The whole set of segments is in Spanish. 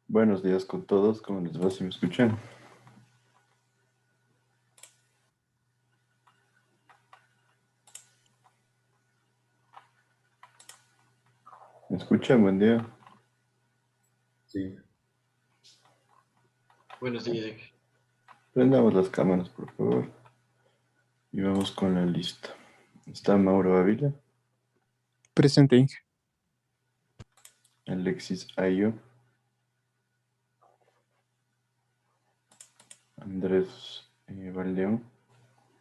Buenos días con todos, ¿cómo les va? ¿Si me escuchan? ¿Me escuchan? Buen día. Sí. Buenos días. Prendamos las cámaras, por favor, y vamos con la lista. Está Mauro Ávila, Presente, Inge. Alexis Ayo, Andrés Valdeón,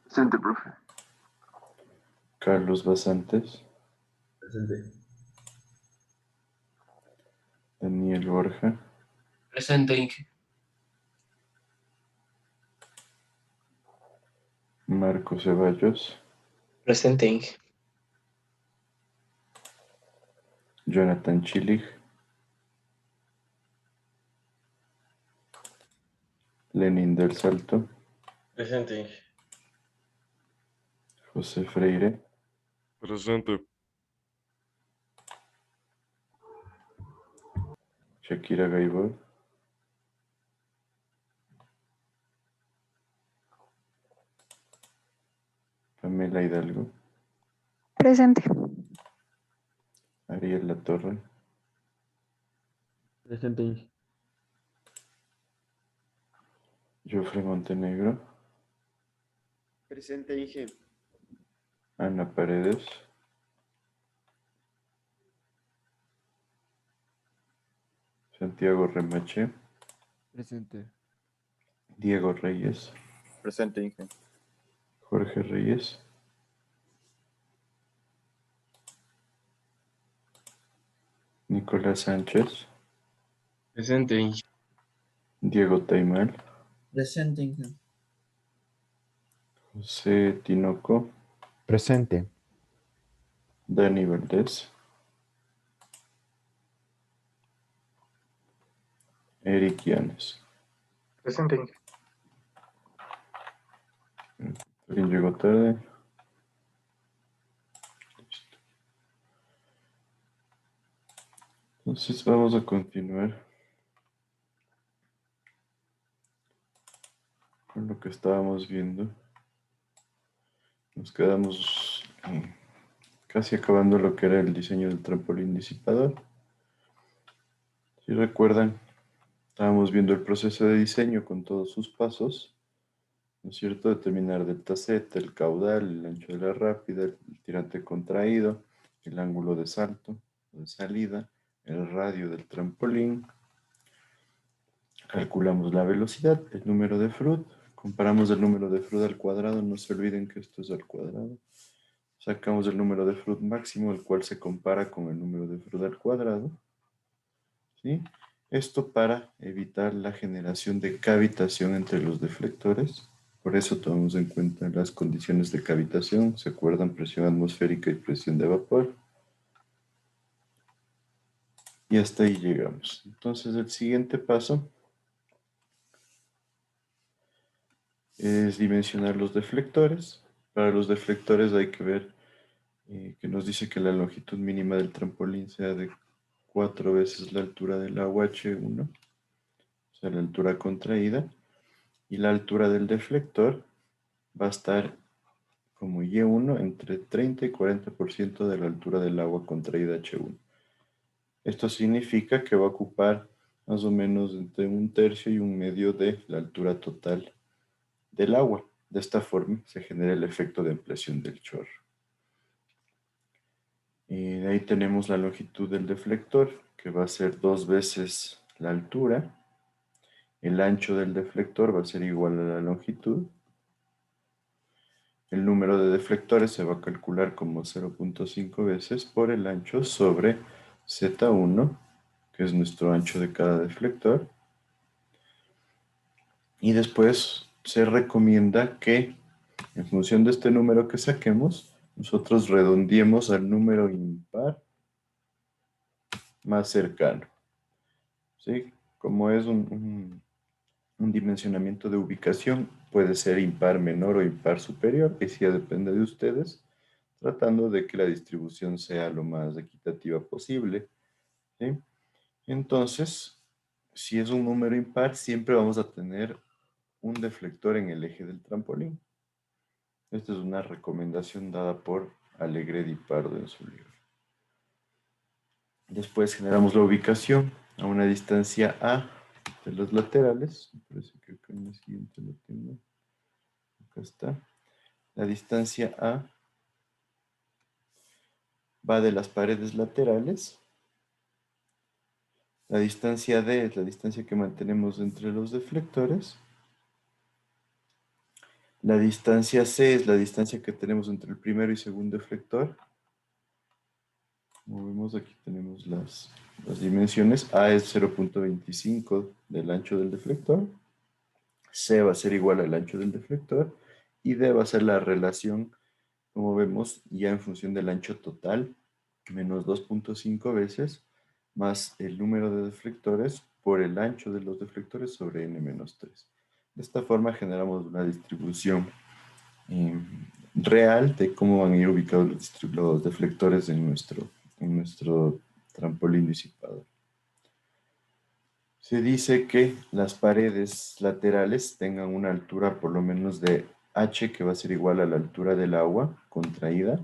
Presente, profe. Carlos Basantes, Presente. Daniel Borja, Presente, Inge. Marco Ceballos, Presente, Inge. Jonathan Chilig, Lenin del Salto, Presente. José Freire, Presente. Shakira Gaibor, Pamela Hidalgo, Presente. Ariel Latorre, Presente. Jofre Montenegro, Presente, Inge. Ana Paredes, Santiago Remache, Presente. Diego Reyes, Presente, Inge. Jorge Reyes, Nicolás Sánchez, Presente. Diego Taimal, Presente, Inge. José Tinoco, Presente. Dani Valdés, Eric Llanes. Presente. ¿Alguien llegó tarde? Entonces vamos a continuar con lo que estábamos viendo. Nos quedamos casi acabando lo que era el diseño del trampolín disipador. Si recuerdan, estábamos viendo el proceso de diseño con todos sus pasos, ¿no es cierto? Determinar delta Z, el caudal, el ancho de la rápida, el tirante contraído, el ángulo de salto o de salida, el radio del trampolín. Calculamos la velocidad, el número de Froude, comparamos el número de Froude al cuadrado, no se olviden que esto es al cuadrado. Sacamos el número de Froude máximo, el cual se compara con el número de Froude al cuadrado. ¿Sí? Esto para evitar la generación de cavitación entre los deflectores. Por eso tomamos en cuenta las condiciones de cavitación. ¿Se acuerdan? Presión atmosférica y presión de vapor. Y hasta ahí llegamos. Entonces el siguiente paso es dimensionar los deflectores. Para los deflectores hay que ver que nos dice que la longitud mínima del trampolín sea de 4 veces la altura del agua H1, o sea, la altura contraída, y la altura del deflector va a estar como Y1 entre 30 y 40% de la altura del agua contraída H1. Esto significa que va a ocupar más o menos entre 1/3 y 1/2 de la altura total del agua. De esta forma se genera el efecto de ampliación del chorro. Y de ahí tenemos la longitud del deflector, que va a ser 2 veces la altura. El ancho del deflector va a ser igual a la longitud. El número de deflectores se va a calcular como 0.5 veces por el ancho sobre Z1, que es nuestro ancho de cada deflector. Y después se recomienda que, en función de este número que saquemos, nosotros redondeemos al número impar más cercano. ¿Sí? Como es un dimensionamiento de ubicación, puede ser impar menor o impar superior, y sí depende de ustedes, tratando de que la distribución sea lo más equitativa posible. ¿Sí? Entonces, si es un número impar, siempre vamos a tener un deflector en el eje del trampolín. Esta es una recomendación dada por Alegre Di Pardo en su libro. Después generamos la ubicación a una distancia A de los laterales. Me parece que acá en el siguiente lo tengo. Acá está. La distancia A va de las paredes laterales. La distancia D es la distancia que mantenemos entre los deflectores. La distancia C es la distancia que tenemos entre el primero y segundo deflector. Como vemos, aquí tenemos las dimensiones. A es 0.25 del ancho del deflector. C va a ser igual al ancho del deflector. Y D va a ser la relación, como vemos, ya en función del ancho total, menos 2.5 veces, más el número de deflectores por el ancho de los deflectores sobre n-3. De esta forma generamos una distribución real de cómo van a ir ubicados los deflectores en nuestro trampolín disipador. Se dice que las paredes laterales tengan una altura por lo menos de h, que va a ser igual a la altura del agua contraída,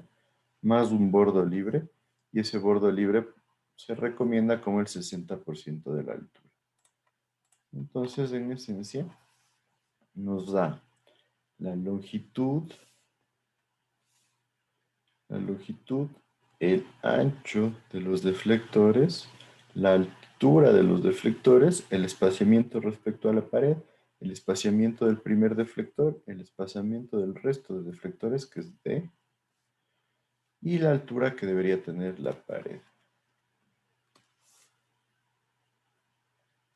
más un bordo libre, y ese bordo libre se recomienda como el 60% de la altura. Entonces, en esencia, nos da la longitud, el ancho de los deflectores, la altura de los deflectores, el espaciamiento respecto a la pared, el espaciamiento del primer deflector, el espaciamiento del resto de deflectores, que es D, y la altura que debería tener la pared.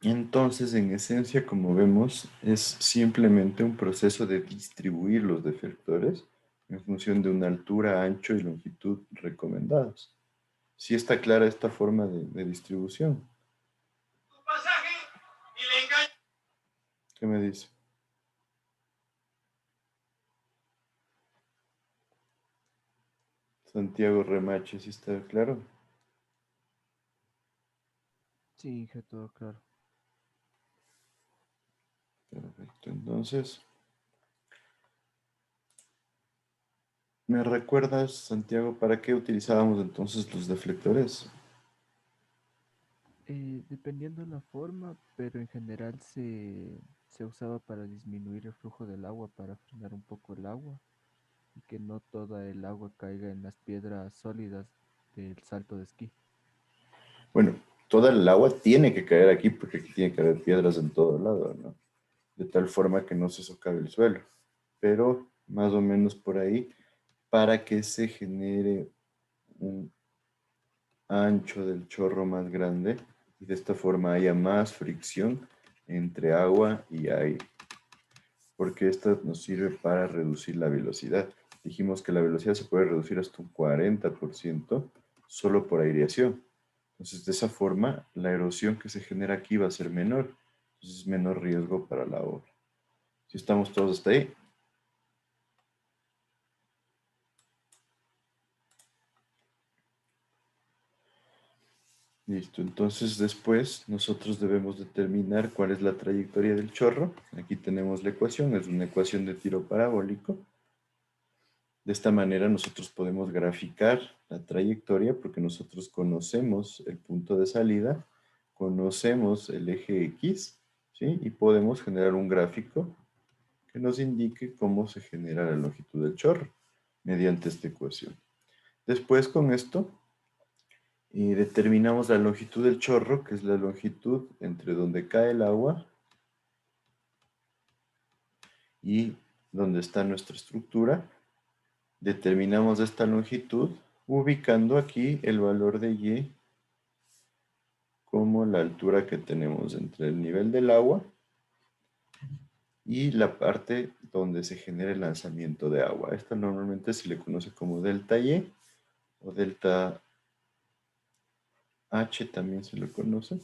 Entonces, en esencia, como vemos, es simplemente un proceso de distribuir los deflectores en función de una altura, ancho y longitud recomendados. Sí está clara esta forma de distribución. ¿Qué me dice? Santiago Remache, ¿sí está claro? Sí, Inge, todo claro. Perfecto, entonces, ¿me recuerdas, Santiago, para qué utilizábamos entonces los deflectores? Dependiendo de la forma, pero en general se usaba para disminuir el flujo del agua, para frenar un poco el agua y que no toda el agua caiga en las piedras sólidas del salto de esquí. Bueno, toda el agua tiene que caer aquí porque aquí tiene que haber piedras en todo lado, ¿no? De tal forma que no se socave el suelo. Pero más o menos por ahí, para que se genere un ancho del chorro más grande y de esta forma haya más fricción entre agua y aire. Porque esta nos sirve para reducir la velocidad. Dijimos que la velocidad se puede reducir hasta un 40% solo por aireación. Entonces, de esa forma, la erosión que se genera aquí va a ser menor. Entonces, es menor riesgo para la obra. Si estamos todos hasta ahí. Listo, entonces después nosotros debemos determinar cuál es la trayectoria del chorro. Aquí tenemos la ecuación, es una ecuación de tiro parabólico. De esta manera nosotros podemos graficar la trayectoria porque nosotros conocemos el punto de salida, conocemos el eje X, ¿sí? Y podemos generar un gráfico que nos indique cómo se genera la longitud del chorro mediante esta ecuación. Después con esto determinamos la longitud del chorro, que es la longitud entre donde cae el agua y donde está nuestra estructura. Determinamos esta longitud ubicando aquí el valor de Y como la altura que tenemos entre el nivel del agua y la parte donde se genera el lanzamiento de agua. Esta normalmente se le conoce como delta Y o delta H también se lo conoce.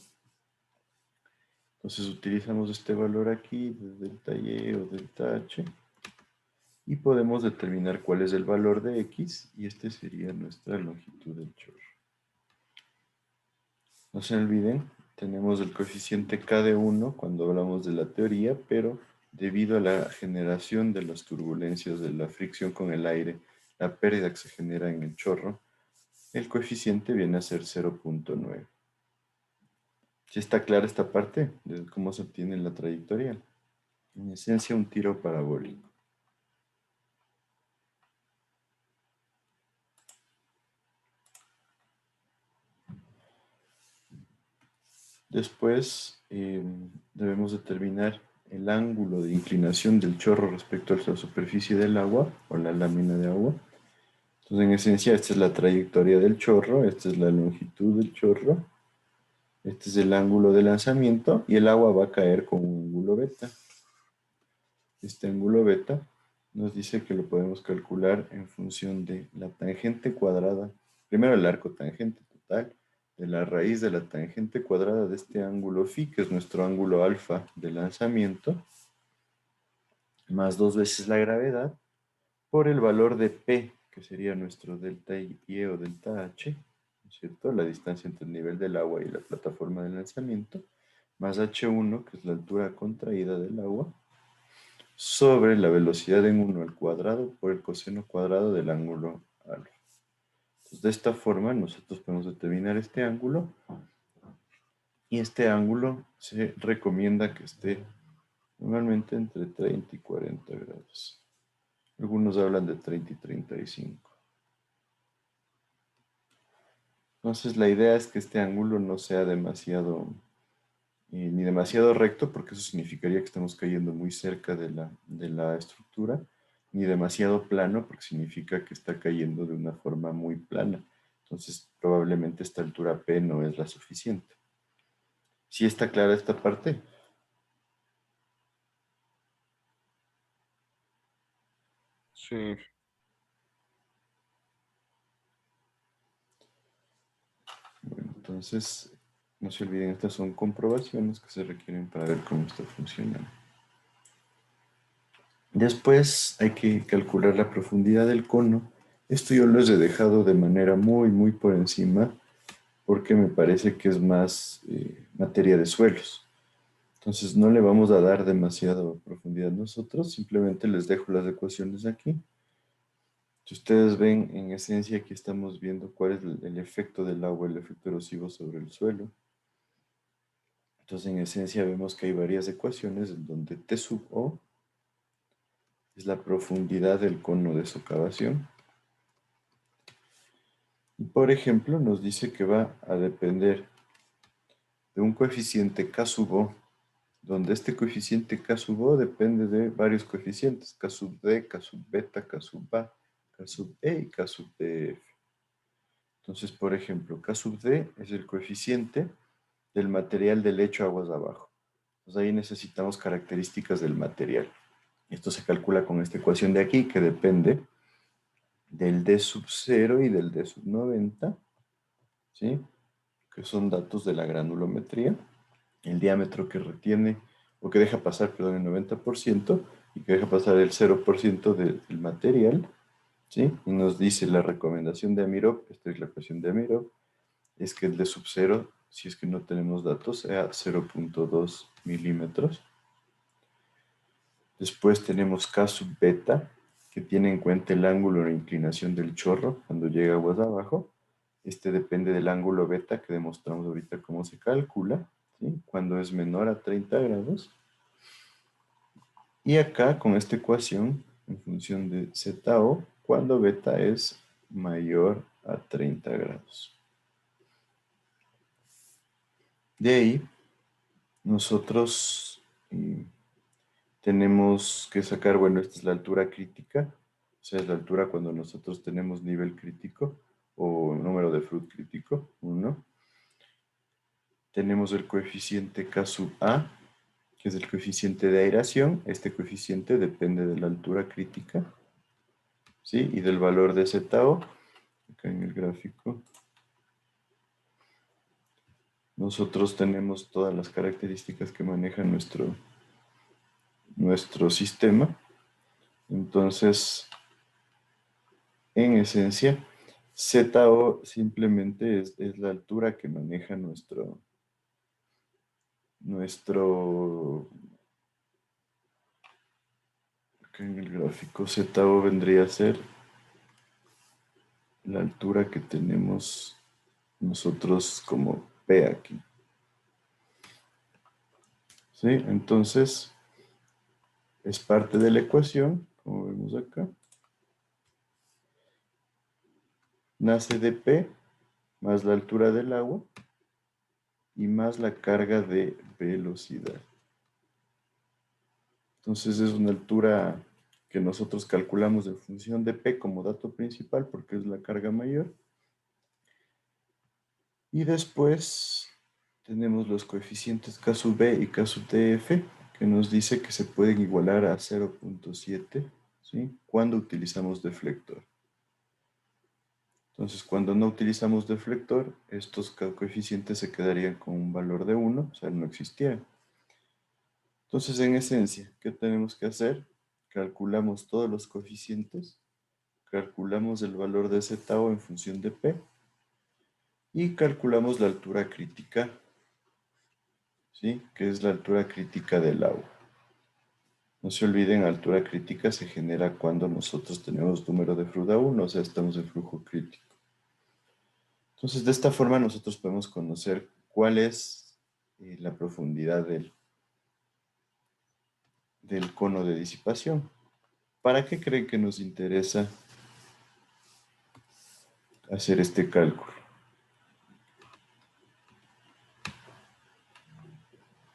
Entonces utilizamos este valor aquí de delta Y o delta H y podemos determinar cuál es el valor de X y este sería nuestra longitud del chorro. No se olviden tenemos el coeficiente K de 1 cuando hablamos de la teoría, pero debido a la generación de las turbulencias, de la fricción con el aire, la pérdida que se genera en el chorro, el coeficiente viene a ser 0.9. ¿Sí está clara esta parte de cómo se obtiene la trayectoria? En esencia, un tiro parabólico. Después debemos determinar el ángulo de inclinación del chorro respecto a la superficie del agua o la lámina de agua. Entonces, en esencia, esta es la trayectoria del chorro, esta es la longitud del chorro, este es el ángulo de lanzamiento y el agua va a caer con un ángulo beta. Este ángulo beta nos dice que lo podemos calcular en función de la tangente cuadrada, primero el arco tangente total, de la raíz de la tangente cuadrada de este ángulo phi, que es nuestro ángulo alfa de lanzamiento, más 2 veces la gravedad, por el valor de P, que sería nuestro delta Y o delta H, ¿cierto? La distancia entre el nivel del agua y la plataforma de lanzamiento, más H1, que es la altura contraída del agua, sobre la velocidad en 1 al cuadrado por el coseno cuadrado del ángulo alfa. Entonces, de esta forma nosotros podemos determinar este ángulo, y este ángulo se recomienda que esté normalmente entre 30 y 40 grados. Algunos hablan de 30 y 35. Entonces la idea es que este ángulo no sea demasiado, ni demasiado recto, porque eso significaría que estamos cayendo muy cerca de la estructura, ni demasiado plano, porque significa que está cayendo de una forma muy plana. Entonces probablemente esta altura P no es la suficiente. ¿Sí está clara esta parte? Sí. Bueno, entonces no se olviden, estas son comprobaciones que se requieren para ver cómo está funcionando. Después hay que calcular la profundidad del cono. Esto yo los he dejado de manera muy por encima porque me parece que es más materia de suelos. Entonces no le vamos a dar demasiada profundidad nosotros, simplemente les dejo las ecuaciones aquí. Si ustedes ven, en esencia aquí estamos viendo cuál es el efecto del agua, el efecto erosivo sobre el suelo. Entonces en esencia vemos que hay varias ecuaciones en donde T sub O es la profundidad del cono de socavación. Y por ejemplo, nos dice que va a depender de un coeficiente K sub O, donde este coeficiente K sub O depende de varios coeficientes, K sub D, K sub beta, K sub A, K sub E y K sub DF. Entonces, por ejemplo, K sub D es el coeficiente del material del lecho aguas abajo. Entonces ahí necesitamos características del material. Esto se calcula con esta ecuación de aquí, que depende del D sub 0 y del D sub 90, ¿sí? Que son datos de la granulometría, el diámetro que retiene, o que deja pasar, perdón, el 90%, y que deja pasar el 0% del material, ¿sí? Y nos dice la recomendación de Amirov, esta es la ecuación de Amirov, es que el D sub 0, si es que no tenemos datos, sea 0.2 milímetros. Después tenemos K sub beta, que tiene en cuenta el ángulo de inclinación del chorro cuando llega aguas abajo. Este depende del ángulo beta que demostramos ahorita cómo se calcula, ¿sí? Cuando es menor a 30 grados. Y acá con esta ecuación, en función de ZO, cuando beta es mayor a 30 grados. De ahí, nosotros tenemos que sacar, bueno, esta es la altura crítica, o sea, es la altura cuando nosotros tenemos nivel crítico o número de Froude crítico, 1. Tenemos el coeficiente K sub A, que es el coeficiente de aireación. Este coeficiente depende de la altura crítica, ¿sí? Y del valor de ZO, acá en el gráfico. Nosotros tenemos todas las características que maneja nuestro sistema. Entonces, en esencia, ZO simplemente es la altura que maneja nuestro, que en el gráfico Z vendría a ser la altura que tenemos nosotros como P aquí. ¿Sí? Entonces, es parte de la ecuación, como vemos acá. Nace de P más la altura del agua y más la carga de velocidad. Entonces es una altura que nosotros calculamos en función de P como dato principal porque es la carga mayor. Y después tenemos los coeficientes K sub B y K sub TF que nos dice que se pueden igualar a 0.7, ¿sí? Cuando utilizamos deflector. Entonces, cuando no utilizamos deflector, estos coeficientes se quedarían con un valor de 1, o sea, no existieran. Entonces, en esencia, ¿qué tenemos que hacer? Calculamos todos los coeficientes, calculamos el valor de zeta en función de P y calculamos la altura crítica, ¿sí? Que es la altura crítica del agua. No se olviden, altura crítica se genera cuando nosotros tenemos número de Fruda 1, o sea, estamos en flujo crítico. Entonces, de esta forma nosotros podemos conocer cuál es la profundidad del cono de disipación. ¿Para qué creen que nos interesa hacer este cálculo?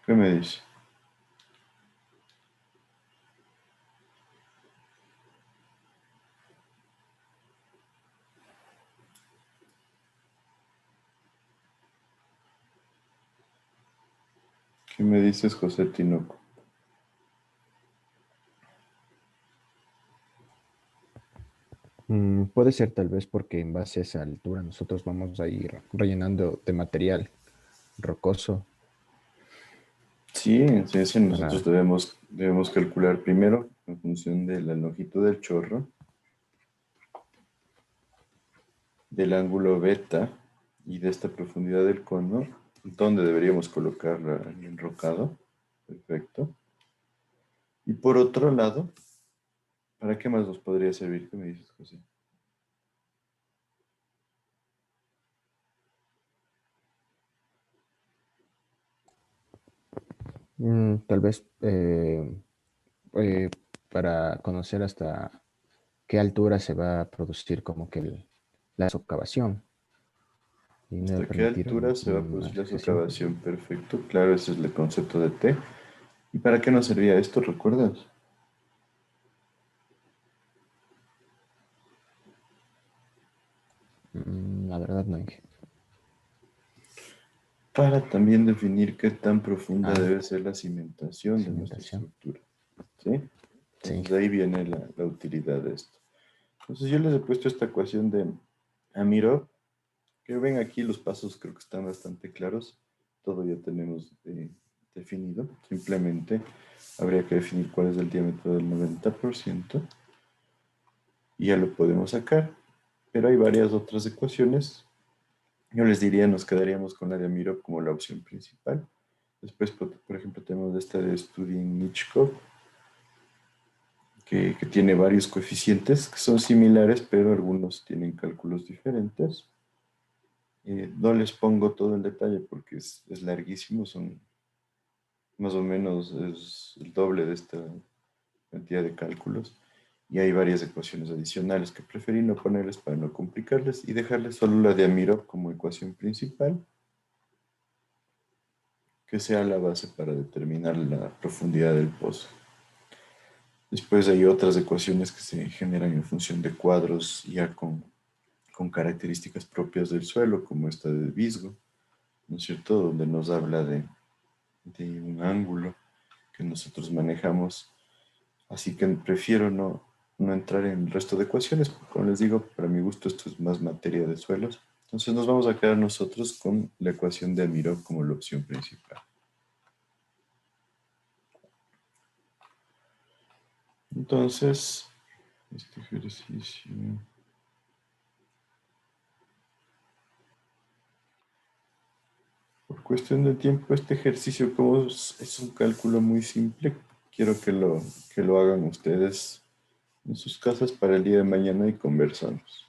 ¿Qué me dice? ¿Qué me dices, José Tinoco? Puede ser tal vez porque en base a esa altura nosotros vamos a ir rellenando de material rocoso Sí, en esencia nosotros para... debemos calcular primero en función de la longitud del chorro, del ángulo beta y de esta profundidad del cono, donde deberíamos colocar el enrocado. Perfecto. Y por otro lado, ¿para qué más nos podría servir? ¿Qué me dices, José? tal vez eh, para conocer hasta qué altura se va a producir como que la socavación y no ¿Hasta qué permitir altura se va a una producir la sucesión. socavación? Perfecto, claro, ese es el concepto de T. ¿Y para qué nos servía esto? ¿Recuerdas? La verdad no, Inge. Para también definir qué tan profunda Ah, debe ser la cimentación de nuestra cimentación. estructura. ¿Sí? Sí. Entonces de ahí viene la utilidad de esto. Entonces yo les he puesto esta ecuación de Amirov, que ven aquí los pasos creo que están bastante claros. Todo ya tenemos definido. Simplemente habría que definir cuál es el diámetro del 90% y ya lo podemos sacar. Pero hay varias otras ecuaciones. Yo les diría, nos quedaríamos con la de Amirov como la opción principal. Después, por ejemplo, tenemos esta de Studin-Michkov, que tiene varios coeficientes que son similares, pero algunos tienen cálculos diferentes. No les pongo todo el detalle porque es larguísimo, son más o menos es el doble de esta cantidad de cálculos. Y hay varias ecuaciones adicionales que preferí no ponerles para no complicarles y dejarles solo la de Amirov como ecuación principal, que sea la base para determinar la profundidad del pozo. Después hay otras ecuaciones que se generan en función de cuadros ya con características propias del suelo, como esta de Visgo, ¿no es cierto? Donde nos habla de un ángulo que nosotros manejamos. Así que prefiero no entrar en el resto de ecuaciones, porque como les digo, para mi gusto esto es más materia de suelos. Entonces nos vamos a quedar nosotros con la ecuación de Amirov como la opción principal. Entonces, este ejercicio... ¿Por cuestión de tiempo, este ejercicio, como es un cálculo muy simple, quiero que lo hagan ustedes en sus casas para el día de mañana y conversamos.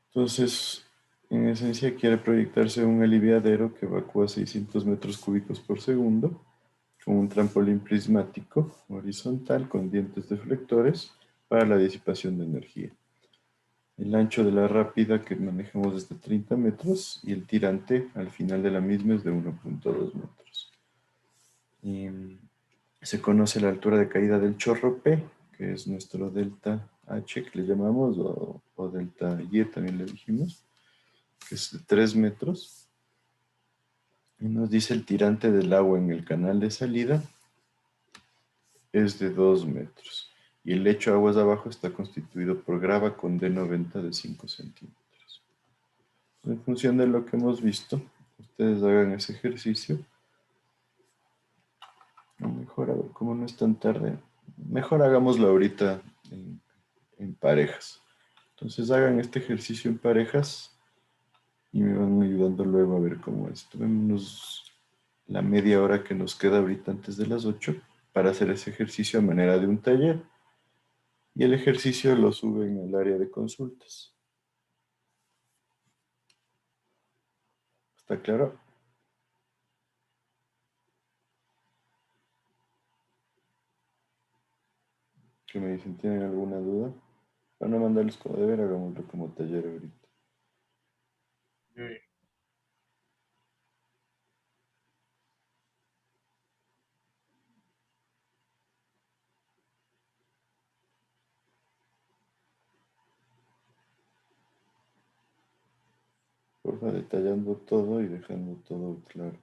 Entonces, en esencia quiere proyectarse un aliviadero que evacúa 600 metros cúbicos por segundo con un trampolín prismático horizontal con dientes deflectores para la disipación de energía. El ancho de la rápida que manejamos es de 30 metros y el tirante al final de la misma es de 1.2 metros. Y se conoce la altura de caída del chorro P, que es nuestro delta H que le llamamos, o delta Y también le dijimos, que es de 3 metros. Y nos dice el tirante del agua en el canal de salida es de 2 metros. Y el lecho de aguas de abajo está constituido por grava con D90 de 5 centímetros. En función de lo que hemos visto, ustedes hagan ese ejercicio. O mejor, a ver, como no es tan tarde, mejor hagámoslo ahorita en parejas. Entonces hagan este ejercicio en parejas y me van ayudando luego a ver cómo es. Tomémonos la media hora que nos queda ahorita antes de las 8 para hacer ese ejercicio a manera de un taller. Y el ejercicio lo suben al área de consultas. ¿Está claro? ¿Qué me dicen? ¿Tienen alguna duda? Para no mandarles como deber, hagámoslo como taller ahorita. Porfa, detallando todo y dejando todo claro.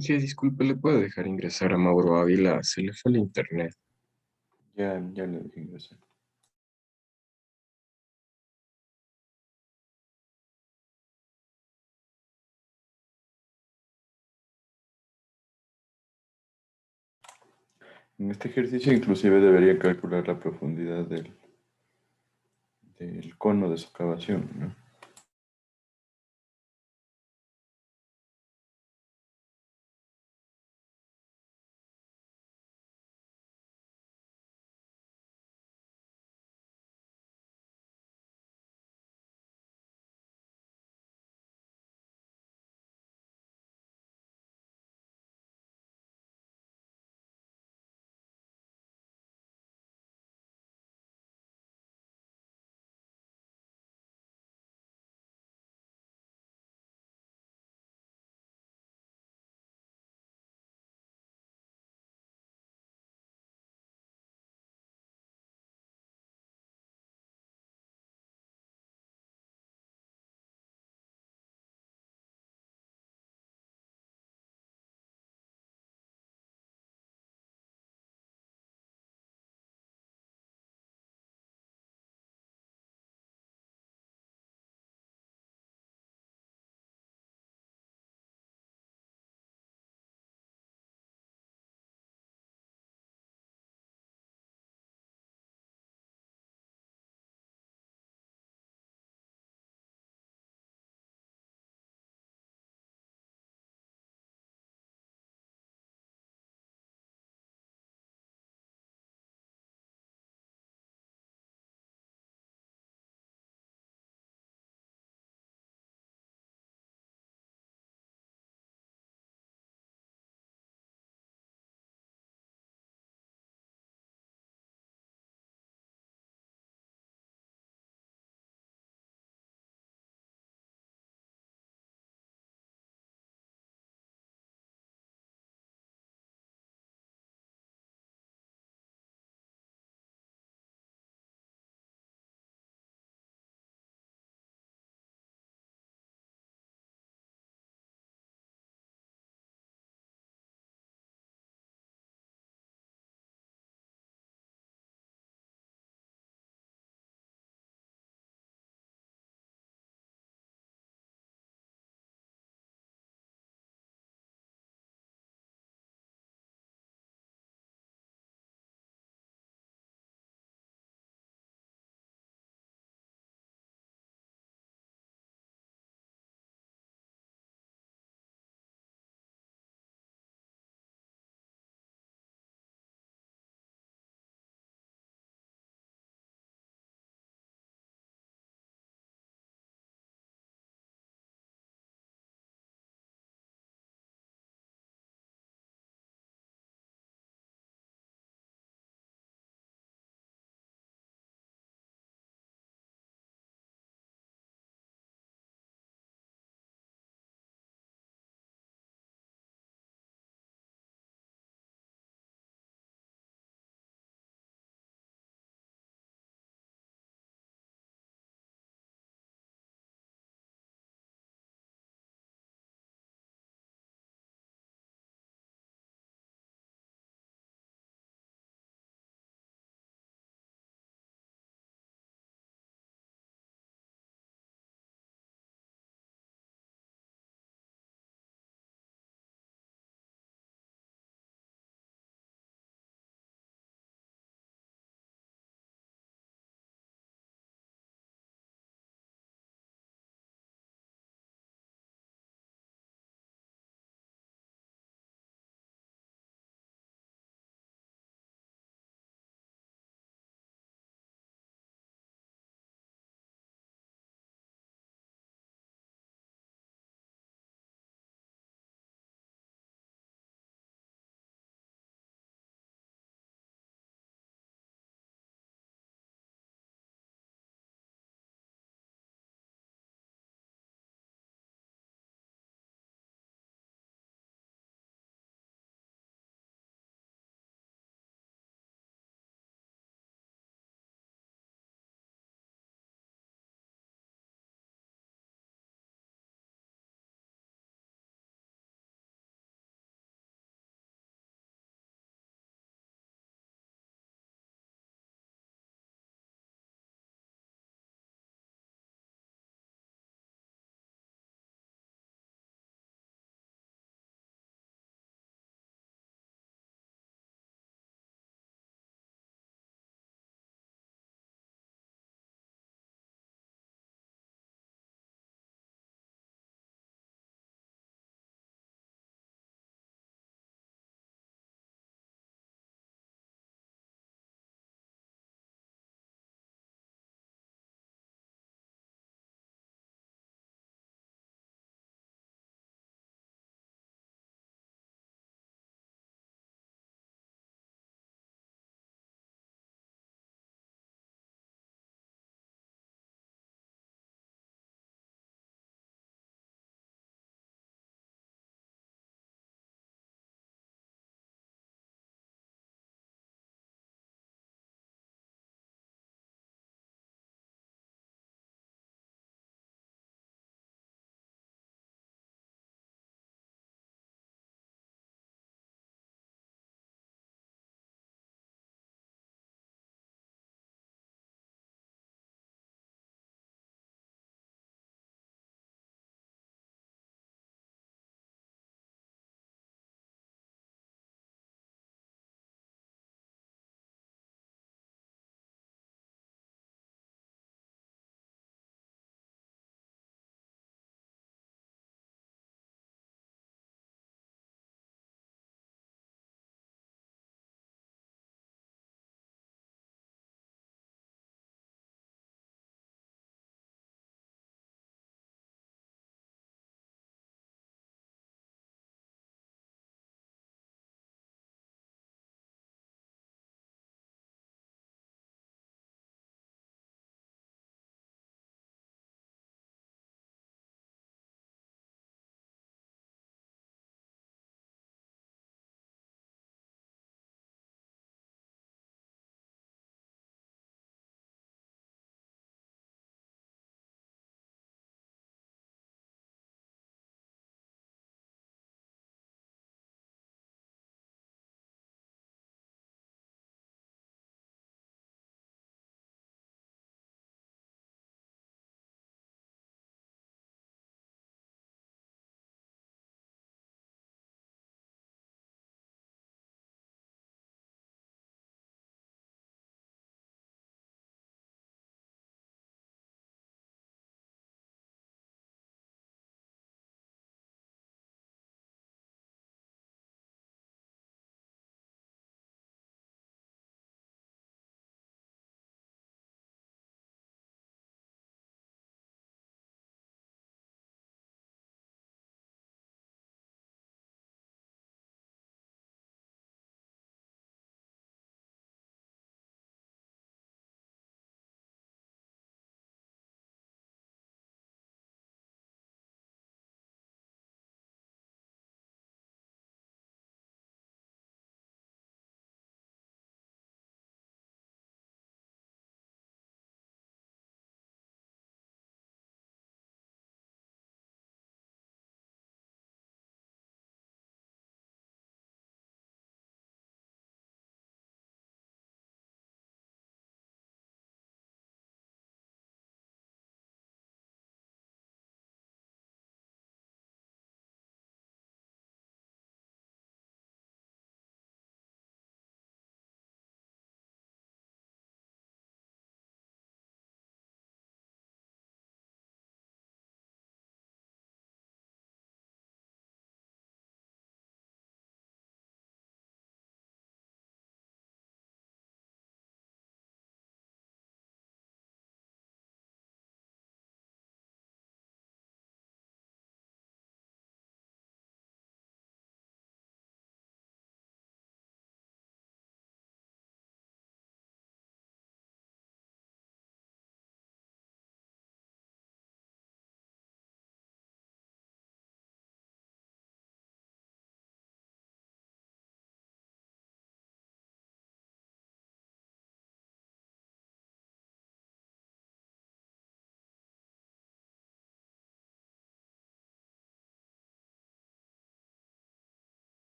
Sí, disculpe, ¿le puedo dejar ingresar a Mauro Ávila? Se le fue el internet. Ya le dije ingresar. En este ejercicio inclusive debería calcular la profundidad del cono de socavación, ¿no?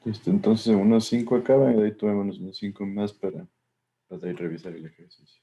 Listo, entonces unos 5 acaban y de ahí tomemos unos 5 más para ir revisar el ejercicio.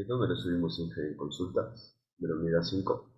¿Dónde lo subimos en consulta? ¿De la unidad 5?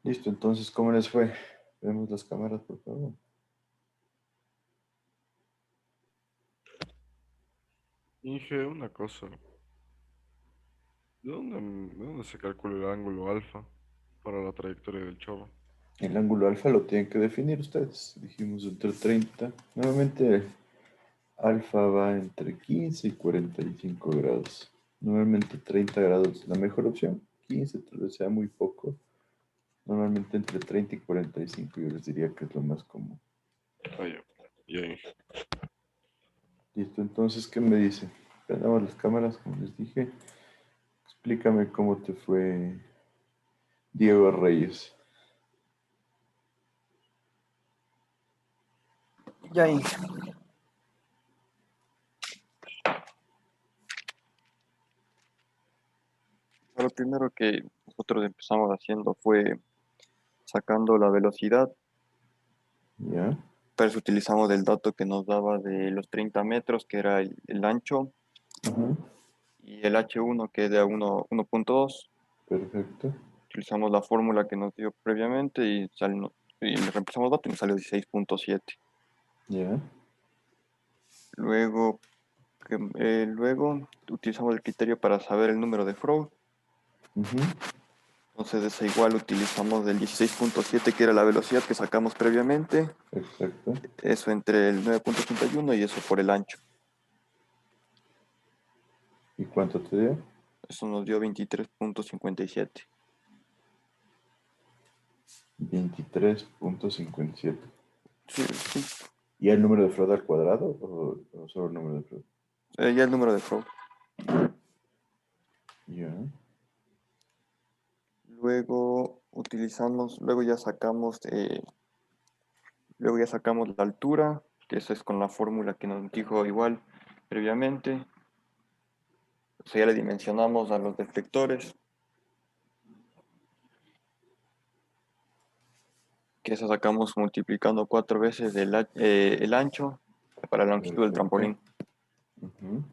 Listo, entonces, ¿cómo les fue? Vemos las cámaras, por favor. Inge, una cosa. ¿De dónde se calcula el ángulo alfa para la trayectoria del chorro? El ángulo alfa lo tienen que definir ustedes. Dijimos entre 30. Normalmente alfa va entre 15 y 45 grados. Normalmente 30 grados es la mejor opción. 15 tal vez sea muy poco. Normalmente entre 30 y 45 yo les diría que es lo más común. Ah, ya. Ya, Inge. Listo, entonces, ¿qué me dice? Prendamos las cámaras, como les dije. Explícame cómo te fue Diego Reyes. Ya, Inge. Lo primero que nosotros empezamos haciendo fue sacando la velocidad. ¿Ya? Para eso utilizamos el dato que nos daba de los 30 metros, que era el ancho, Ujú. y el H1, que es de 1.2. Perfecto. Utilizamos la fórmula que nos dio previamente y le reemplazamos dato y nos salió 16.7. ¿Ya? Luego utilizamos el criterio para saber el número de Froude. Ujú. Entonces, de esa igual utilizamos el 16.7, que era la velocidad que sacamos previamente. Exacto. Eso entre el 9.81 y eso por el ancho. ¿Y cuánto te dio? Eso nos dio 23.57. 23.57. Sí, sí. ¿Y el número de Freud al cuadrado o solo el número de Freud? Ya el número de Froude. Ya. Luego ya sacamos la altura, que eso es con la fórmula que nos dijo igual previamente. O sea, ya le dimensionamos a los deflectores, que eso sacamos multiplicando 4 veces el ancho para la longitud del Perfecto. trampolín. Ujú.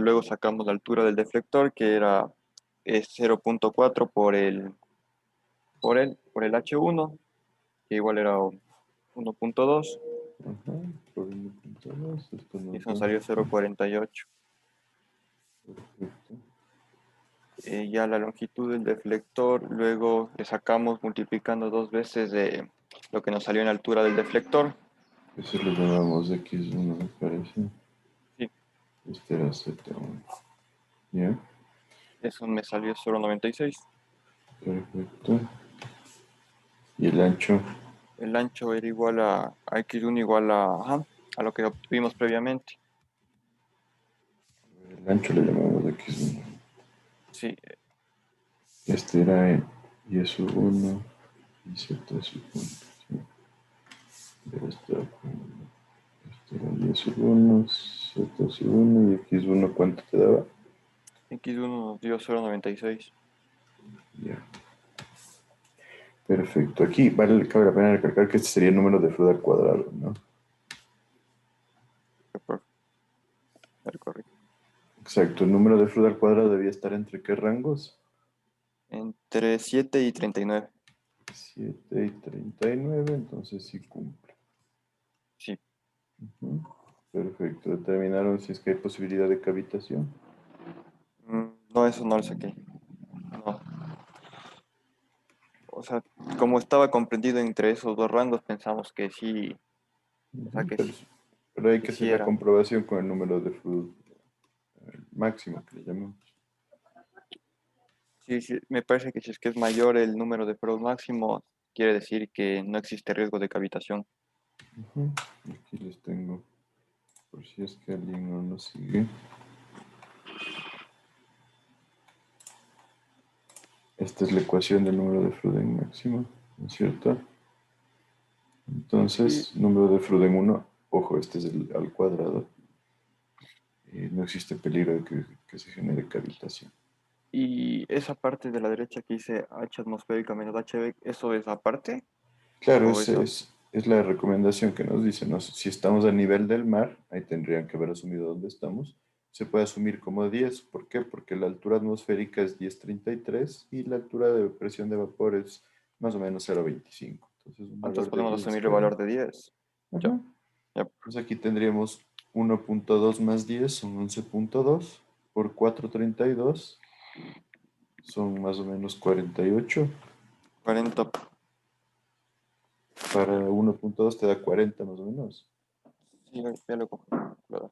Luego sacamos la altura del deflector, que es 0.4 por el H1, que igual era 1.2, Ajá. Por 1.2, esto y nos eso nos da. salió 0.48. Perfecto. Ya la longitud del deflector, luego le sacamos multiplicando 2 veces de lo que nos salió en altura del deflector. Eso lo llamamos X1, me parece. Sí, Este era Z1. ¿Ya? eso me salió 0.96. Perfecto. ¿Y el ancho? El ancho era igual a X1 igual a lo que obtuvimos previamente. El ancho le llamamos X1. Sí, Este era Y sub 1 y Z sub 1. ¿Sí? Debe estar con. Este era Y sub 1, Z sub 1 y X1, ¿cuánto te daba? X1 nos dio 0.96. Ya. Perfecto. Aquí cabe la pena recalcar que este sería el número de Freud al cuadrado, ¿no? Correcto. Exacto. El número de Freud al cuadrado debía estar entre qué rangos? Entre 7 y 39. 7 y 39, entonces sí cumple. Sí. Ujú. Perfecto. Determinaron si es que hay posibilidad de cavitación. No, eso no lo saqué. No. O sea, como estaba comprendido entre esos dos rangos, pensamos que sí, o sea, Ujú. Pero hay que que hacer sí la era. comprobación con el número de Freud máximo que le llamamos. Sí, sí, me parece que si es que es mayor el número de Freud máximo, quiere decir que no existe riesgo de cavitación. Ujú. Aquí les tengo, por si es que alguien no nos sigue. Esta es la ecuación del número de Fruden máximo, ¿no es cierto? Entonces, número de Fruden 1, ojo, este es al cuadrado. No existe peligro de que se genere cavitación. Y esa parte de la derecha que dice H atmosférica menos HB, ¿eso es aparte? Claro, ¿O eso? es la recomendación que nos dice, ¿no? Si estamos a nivel del mar, ahí tendrían que haber asumido dónde estamos, se puede asumir como 10. ¿Por qué? Porque la altura atmosférica es 10,33 y la altura de presión de vapor es más o menos 0,25. Entonces, un valor Entonces de podemos 10 asumir el queda. valor de 10. Ya. Ajá. Ya. Entonces aquí tendríamos 1,2 más 10 son 11,2 por 4,32 son más o menos 48. 40. Para 1,2 te da 40 más o menos. Sí, ya lo cogí. Claro.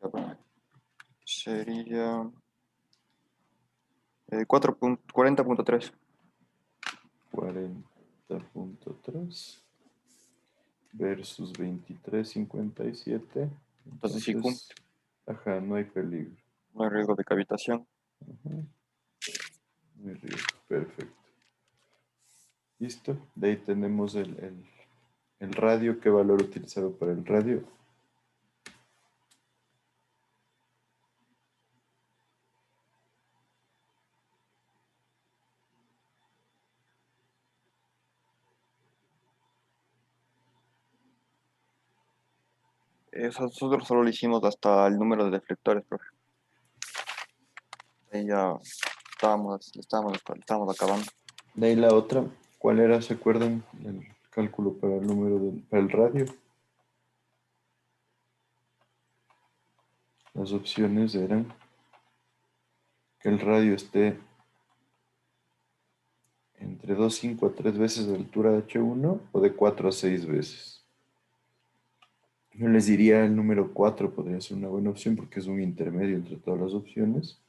Ya, bueno. Sería 40,3. 40,3 versus 23,57. Entonces sí cumple. Entonces, ajá, no hay peligro. No hay riesgo de cavitación. Ajá. No hay riesgo. Perfecto. Listo. De ahí tenemos el radio. ¿Qué valor utilizado para el radio? Eso nosotros solo lo hicimos hasta el número de deflectores, profe. Ahí ya estábamos acabando. De ahí la otra. ¿Cuál era? ¿Se acuerdan? El cálculo para el para el radio. Las opciones eran que el radio esté entre 2,5 a 3 veces de altura de H1 o de 4 a 6 veces. Yo les diría el número 4 podría ser una buena opción porque es un intermedio entre todas las opciones.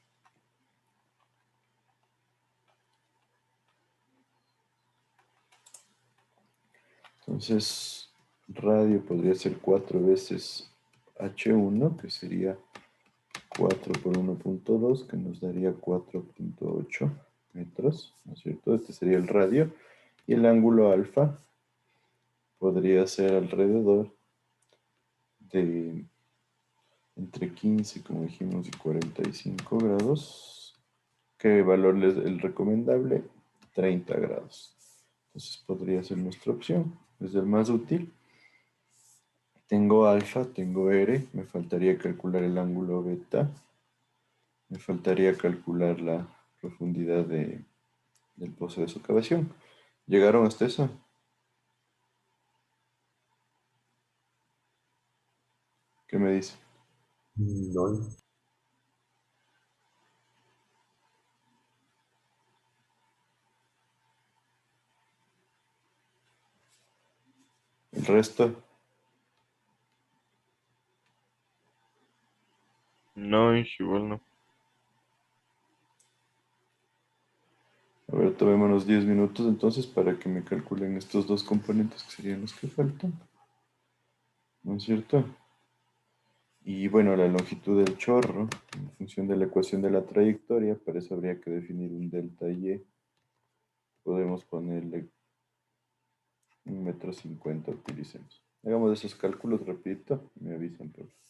Entonces, radio podría ser 4 veces H1, que sería 4 por 1,2, que nos daría 4,8 metros, ¿no es cierto? Este sería el radio. Y el ángulo alfa podría ser alrededor de entre 15, como dijimos, y 45 grados. ¿Qué valor es el recomendable? 30 grados. Entonces podría ser nuestra opción. Es el más útil. Tengo alfa, tengo R, me faltaría calcular el ángulo beta, me faltaría calcular la profundidad del pozo de socavación. ¿Llegaron hasta eso? ¿Qué me dice? No. ¿El resto? No, igual no. A ver, tomémonos 10 minutos entonces para que me calculen estos dos componentes que serían los que faltan. ¿No es cierto? Y bueno, la longitud del chorro, en función de la ecuación de la trayectoria, para eso habría que definir un delta y. Podemos ponerle 1,50 m utilicemos. Hagamos esos cálculos rapidito y me avisan, por favor.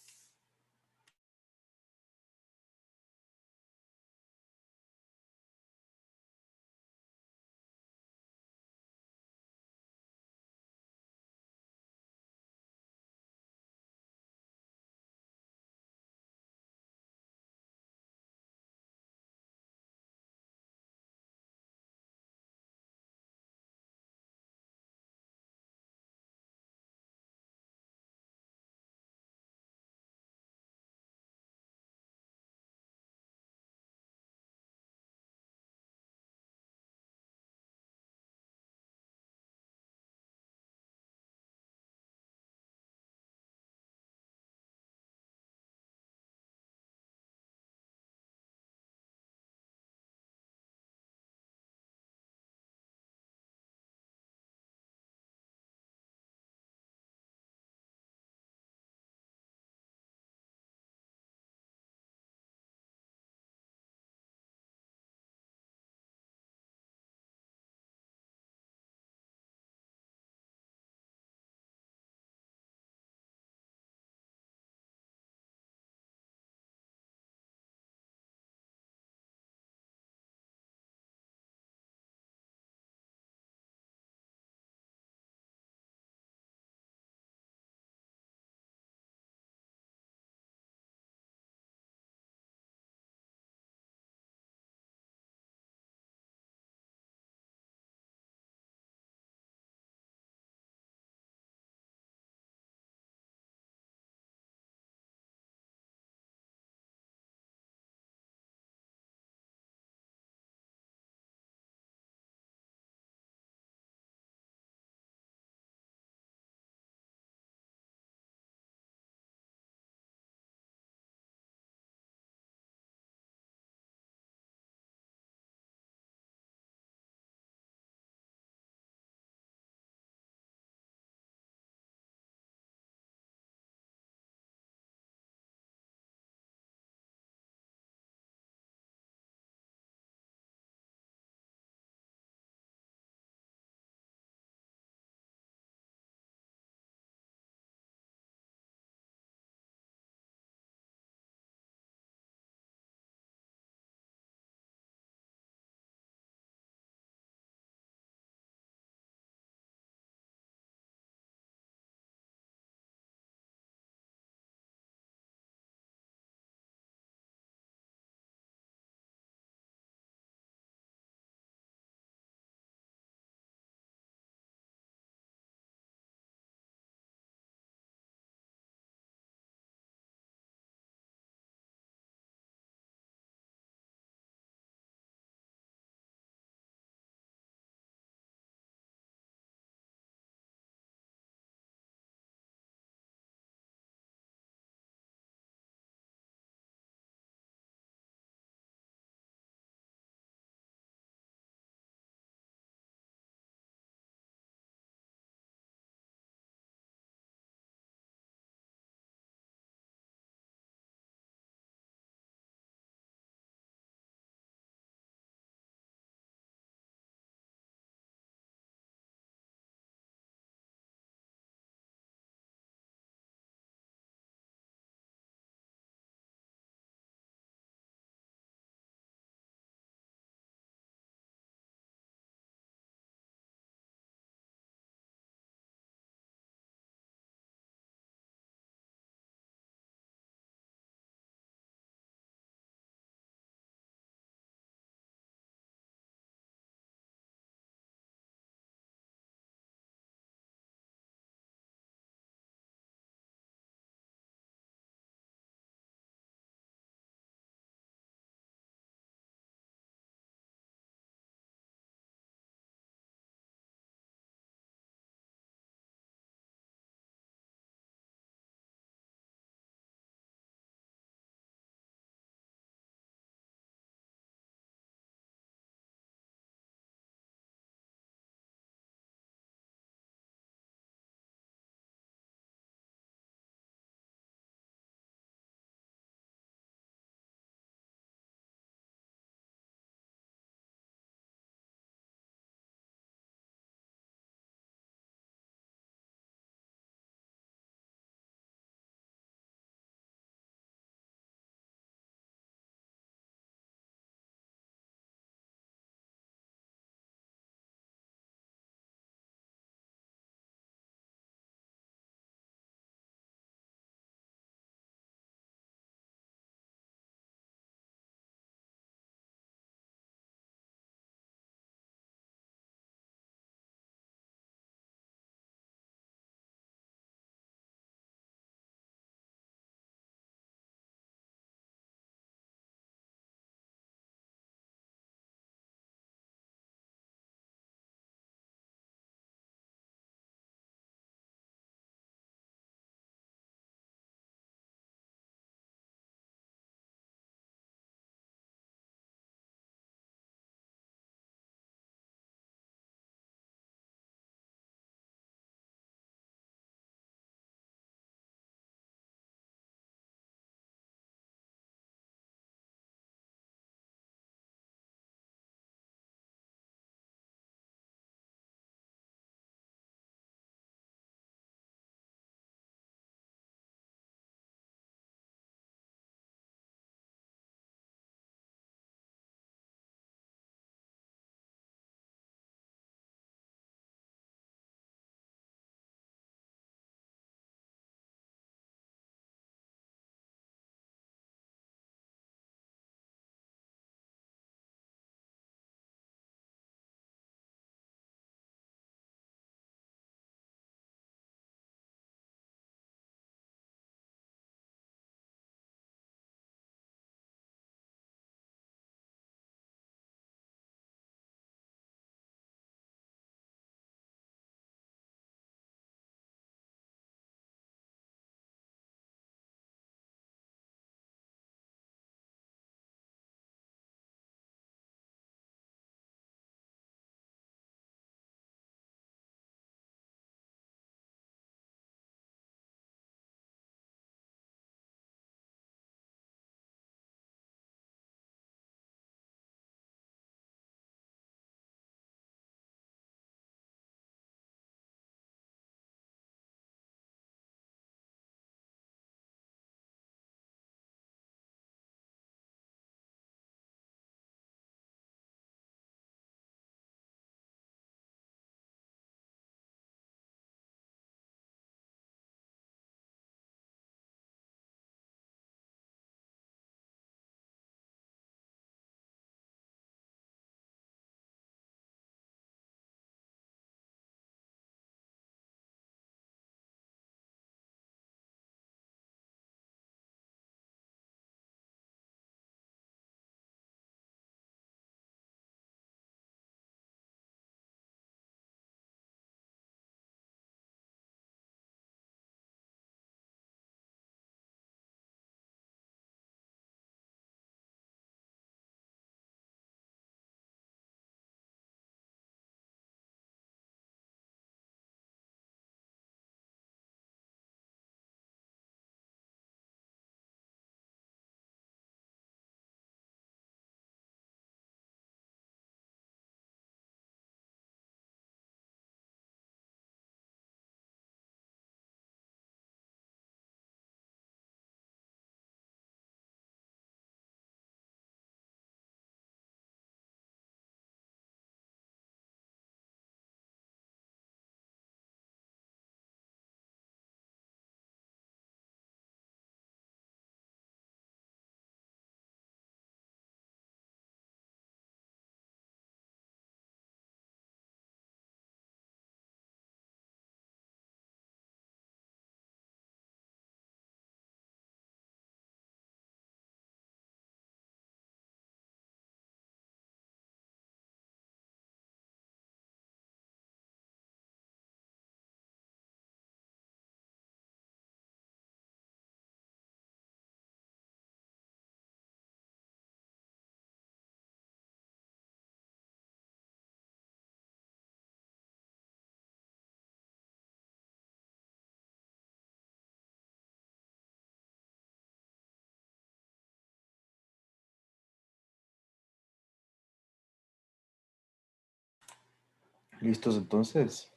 ¿Listos entonces?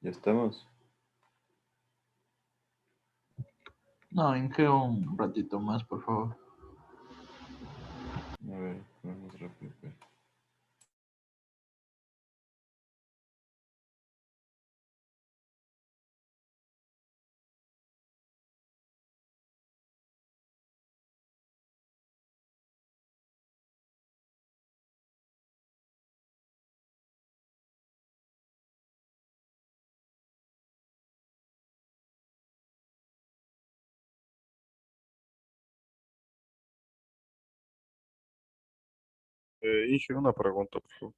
Ya estamos. No, Inge, un ratito más, por favor. A ver, vamos rápido, pues. Inge, una pregunta, por favor.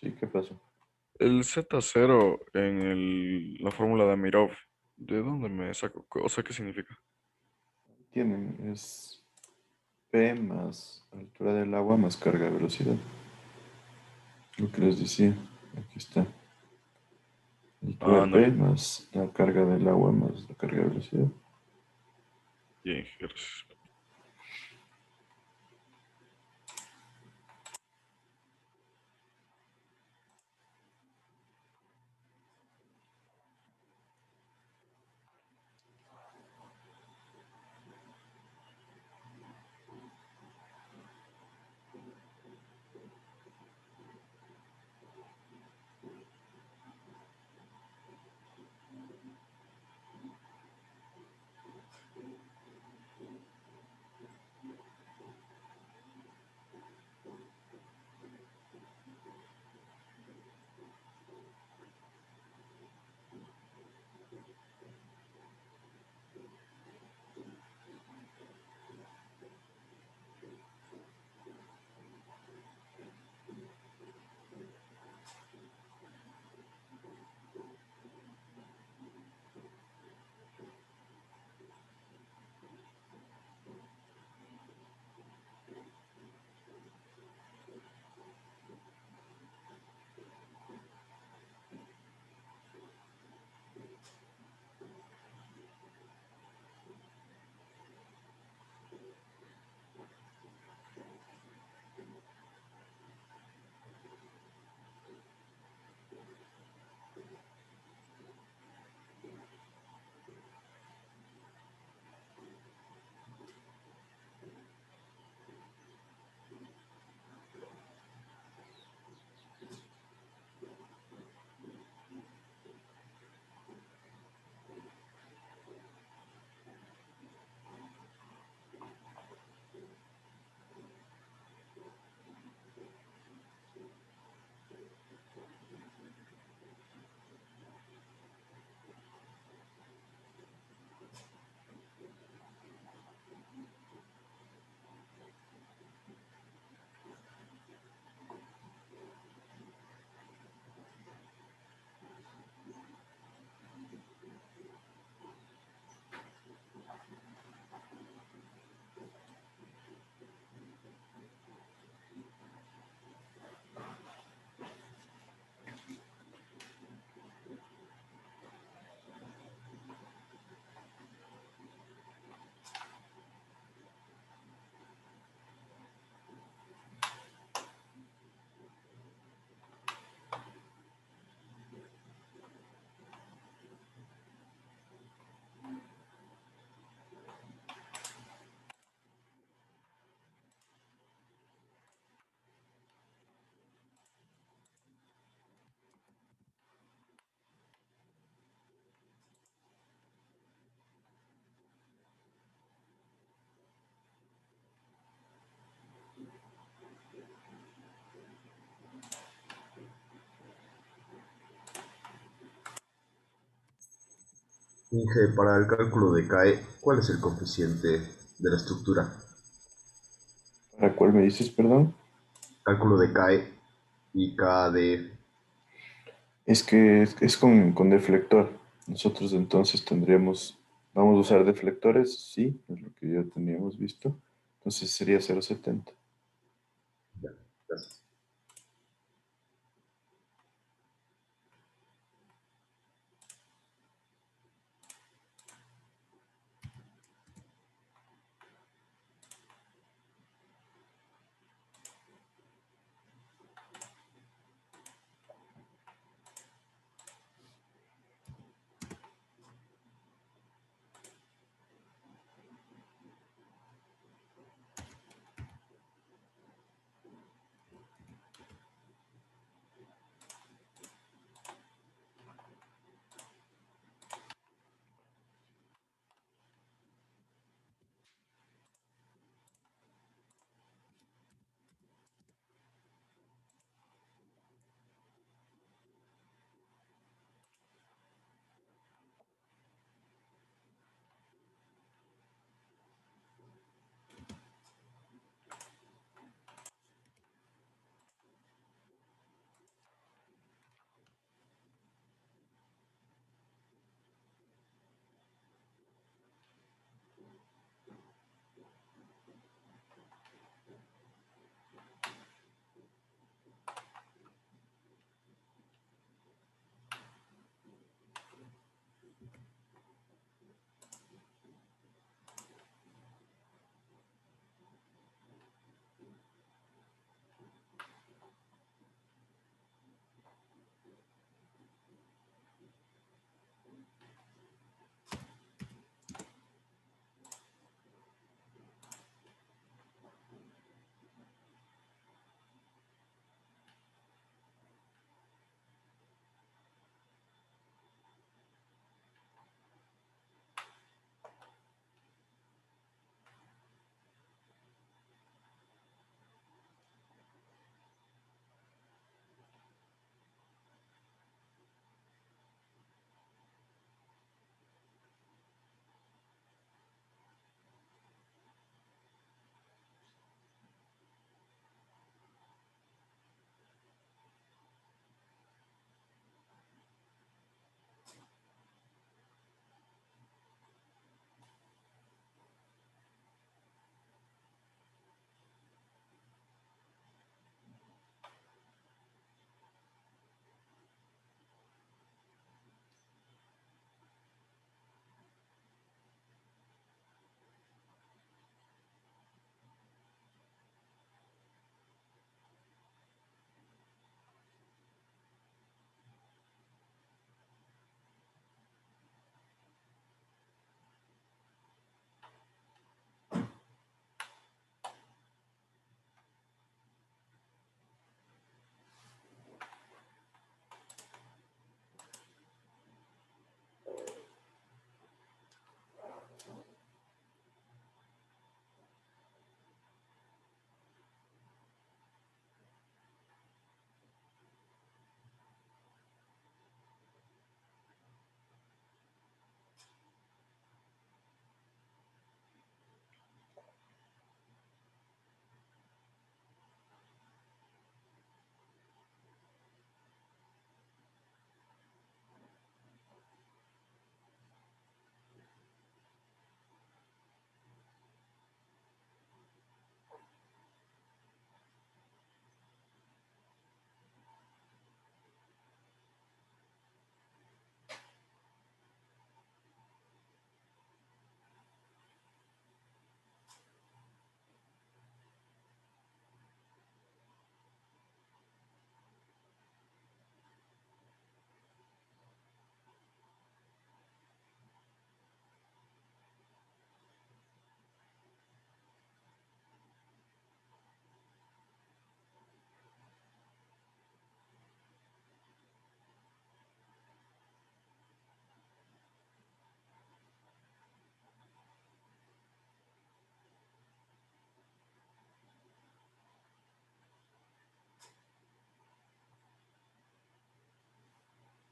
Sí, ¿qué pasó? El Z0 en la fórmula de Amirov, ¿de dónde me saco? O sea, ¿qué significa? Tienen, es P más altura del agua más carga de velocidad. Lo que les decía, aquí está. Altura P Ándale. más la carga del agua más la carga de velocidad. Bien, gracias. Inge, para el cálculo de CAE, ¿cuál es el coeficiente de la estructura? ¿Para cuál me dices, perdón? Cálculo de CAE y KDF. Es que es con deflector. Nosotros entonces tendríamos, vamos a usar deflectores, sí, es lo que ya teníamos visto. Entonces sería 0,70. Ya, gracias.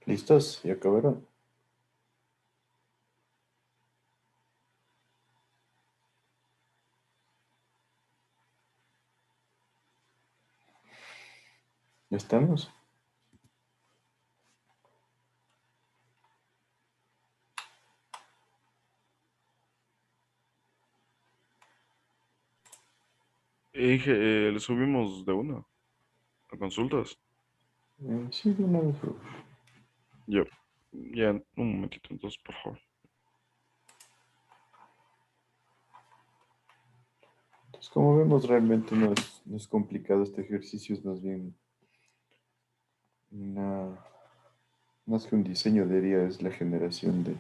¿Listos? ¿Ya acabaron? ¿Ya estamos? Dije, le subimos de una a consultas. Sí, de una vez. Ya, ya, un momentito entonces, por favor. Entonces, como vemos, realmente no es complicado este ejercicio, es más bien más que un diseño, diría, es la generación de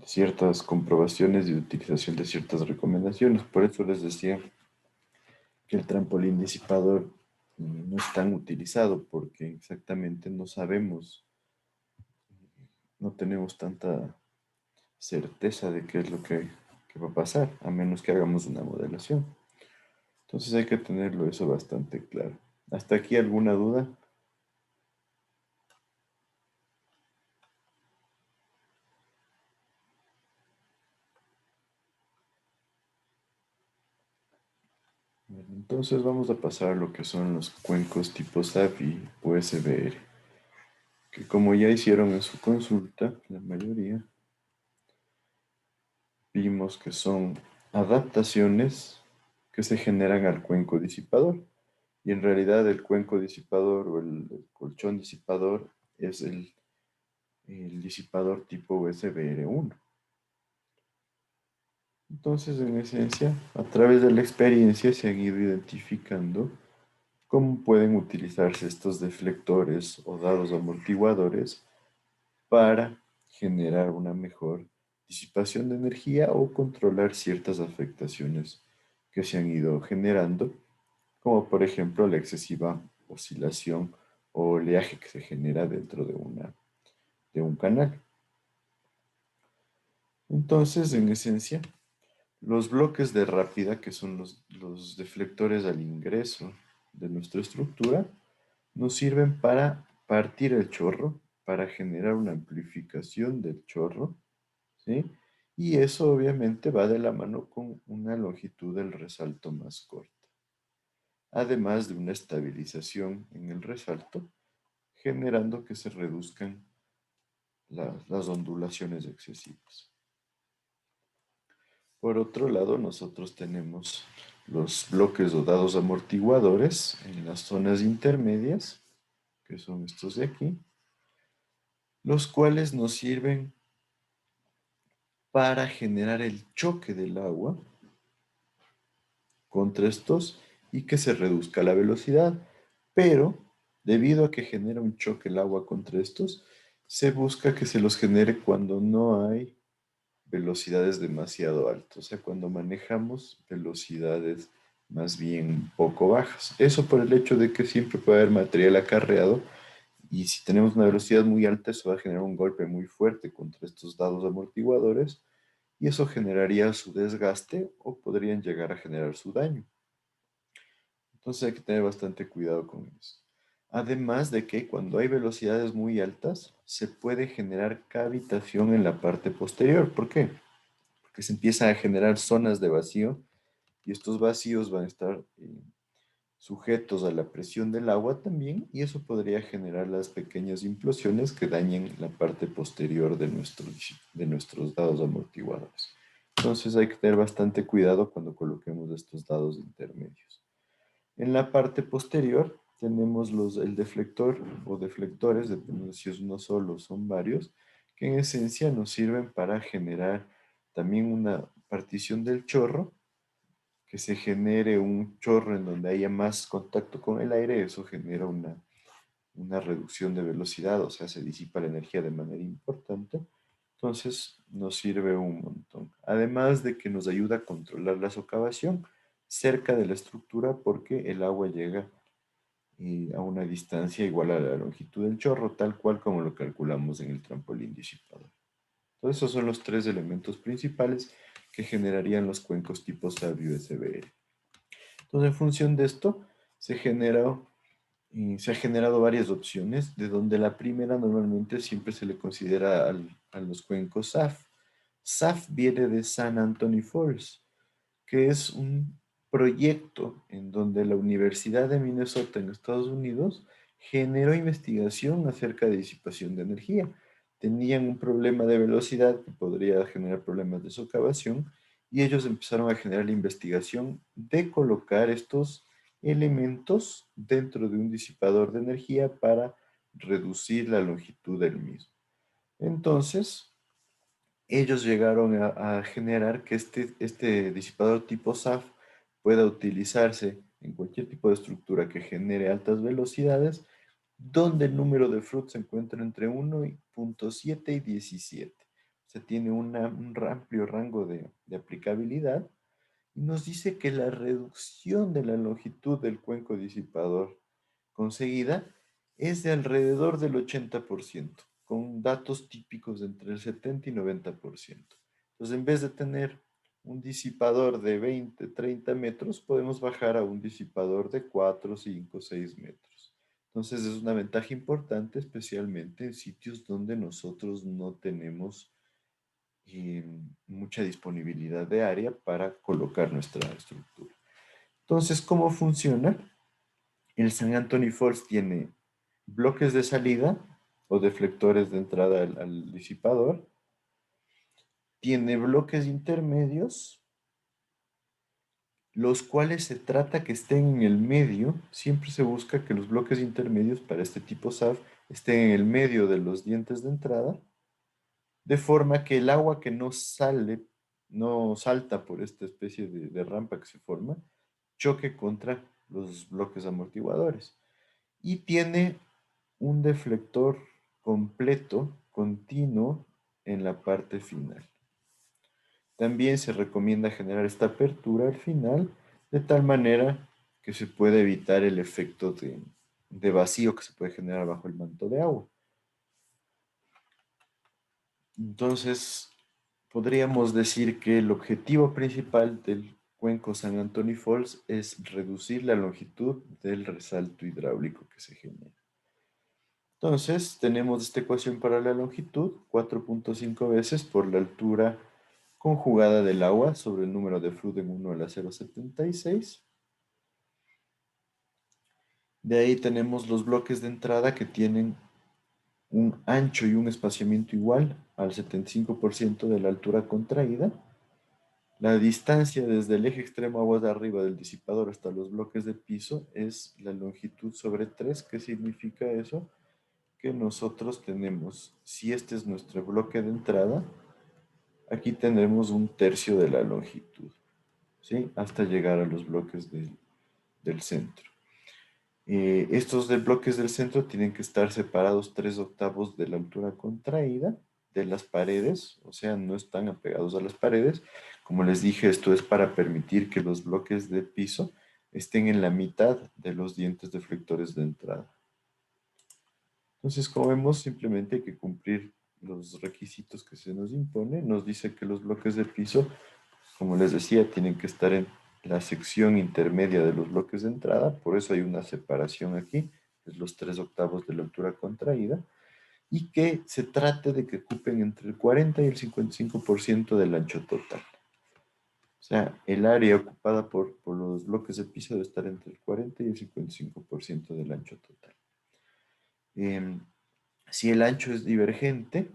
ciertas comprobaciones y utilización de ciertas recomendaciones. Por eso les decía que el trampolín disipador no es tan utilizado, porque exactamente no sabemos, no tenemos tanta certeza de qué es lo que va a pasar, a menos que hagamos una modelación. Entonces hay que tenerlo eso bastante claro. ¿Hasta aquí alguna duda? Bueno, entonces vamos a pasar a lo que son los cuencos tipo SAP y USBR, que como ya hicieron en su consulta, la mayoría, vimos que son adaptaciones que se generan al cuenco disipador. Y en realidad el cuenco disipador o el colchón disipador es el disipador tipo USBR1. Entonces, en esencia, a través de la experiencia se han ido identificando cómo pueden utilizarse estos deflectores o dados amortiguadores para generar una mejor disipación de energía o controlar ciertas afectaciones que se han ido generando, como por ejemplo la excesiva oscilación o oleaje que se genera dentro de un canal. Entonces, en esencia, los bloques de rápida, que son los deflectores al ingreso de nuestra estructura, nos sirven para partir el chorro, para generar una amplificación del chorro, ¿sí? Y eso obviamente va de la mano con una longitud del resalto más corta, además de una estabilización en el resalto, generando que se reduzcan las ondulaciones excesivas. Por otro lado, nosotros tenemos los bloques o dados amortiguadores en las zonas intermedias, que son estos de aquí, los cuales nos sirven para generar el choque del agua contra estos y que se reduzca la velocidad. Pero, debido a que genera un choque el agua contra estos, se busca que se los genere cuando no hay velocidades demasiado altas, o sea, cuando manejamos velocidades más bien poco bajas. Eso por el hecho de que siempre puede haber material acarreado y si tenemos una velocidad muy alta, eso va a generar un golpe muy fuerte contra estos dados amortiguadores y eso generaría su desgaste o podrían llegar a generar su daño. Entonces hay que tener bastante cuidado con eso. Además de que cuando hay velocidades muy altas, se puede generar cavitación en la parte posterior. ¿Por qué? Porque se empiezan a generar zonas de vacío y estos vacíos van a estar sujetos a la presión del agua también y eso podría generar las pequeñas implosiones que dañen la parte posterior de nuestros dados amortiguadores. Entonces hay que tener bastante cuidado cuando coloquemos estos dados intermedios. En la parte posterior tenemos el deflector o deflectores, dependiendo si es uno solo o son varios, que en esencia nos sirven para generar también una partición del chorro, que se genere un chorro en donde haya más contacto con el aire, eso genera una reducción de velocidad, o sea, se disipa la energía de manera importante. Entonces nos sirve un montón. Además de que nos ayuda a controlar la socavación cerca de la estructura porque el agua llega a una distancia igual a la longitud del chorro, tal cual como lo calculamos en el trampolín disipador. Entonces esos son los tres elementos principales que generarían los cuencos tipo SAB y USBR. Entonces en función de esto se genera se ha generado varias opciones, de donde la primera normalmente siempre se le considera a los cuencos SAF. SAF viene de San Antonio Falls, que es un proyecto en donde la Universidad de Minnesota en Estados Unidos generó investigación acerca de disipación de energía. Tenían un problema de velocidad que podría generar problemas de socavación y ellos empezaron a generar la investigación de colocar estos elementos dentro de un disipador de energía para reducir la longitud del mismo. Entonces, ellos llegaron a generar que este disipador tipo SAF pueda utilizarse en cualquier tipo de estructura que genere altas velocidades, donde el número de Fruit se encuentra entre 1.7 y 17. O sea, tiene un amplio rango de aplicabilidad y nos dice que la reducción de la longitud del cuenco disipador conseguida es de alrededor del 80%, con datos típicos de entre el 70 y 90%. Entonces, en vez de tener un disipador de 20, 30 metros, podemos bajar a un disipador de 4, 5, 6 metros. Entonces, es una ventaja importante, especialmente en sitios donde nosotros no tenemos mucha disponibilidad de área para colocar nuestra estructura. Entonces, ¿cómo funciona? El San Antonio Falls tiene bloques de salida o deflectores de entrada al disipador. Tiene bloques intermedios, los cuales se trata que estén en el medio. Siempre se busca que los bloques intermedios para este tipo SAF estén en el medio de los dientes de entrada, de forma que el agua que no salta por esta especie de rampa que se forma, choque contra los bloques amortiguadores. Y tiene un deflector completo, continuo, en la parte final. También se recomienda generar esta apertura al final, de tal manera que se pueda evitar el efecto de vacío que se puede generar bajo el manto de agua. Entonces, podríamos decir que el objetivo principal del cuenco San Antonio Falls es reducir la longitud del resalto hidráulico que se genera. Entonces, tenemos esta ecuación para la longitud, 4.5 veces por la altura conjugada del agua sobre el número de Fruit en 1 a la 0.76. De ahí tenemos los bloques de entrada que tienen un ancho y un espaciamiento igual al 75% de la altura contraída. La distancia desde el eje extremo aguas de arriba del disipador hasta los bloques de piso es la longitud sobre 3. ¿Qué significa eso? Que nosotros tenemos, si este es nuestro bloque de entrada, aquí tendremos 1/3 de la longitud, ¿sí? Hasta llegar a los bloques del centro. Estos bloques del centro tienen que estar separados 3/8 de la altura contraída de las paredes, o sea, no están apegados a las paredes. Como les dije, esto es para permitir que los bloques de piso estén en la mitad de los dientes deflectores de entrada. Entonces, como vemos, simplemente hay que cumplir los requisitos que se nos impone. Nos dice que los bloques de piso, como les decía, tienen que estar en la sección intermedia de los bloques de entrada. Por eso hay una separación aquí, es los 3/8 de la altura contraída. Y que se trate de que ocupen entre el 40 y el 55% del ancho total. O sea, el área ocupada por los bloques de piso debe estar entre el 40 y el 55% del ancho total. Si el ancho es divergente,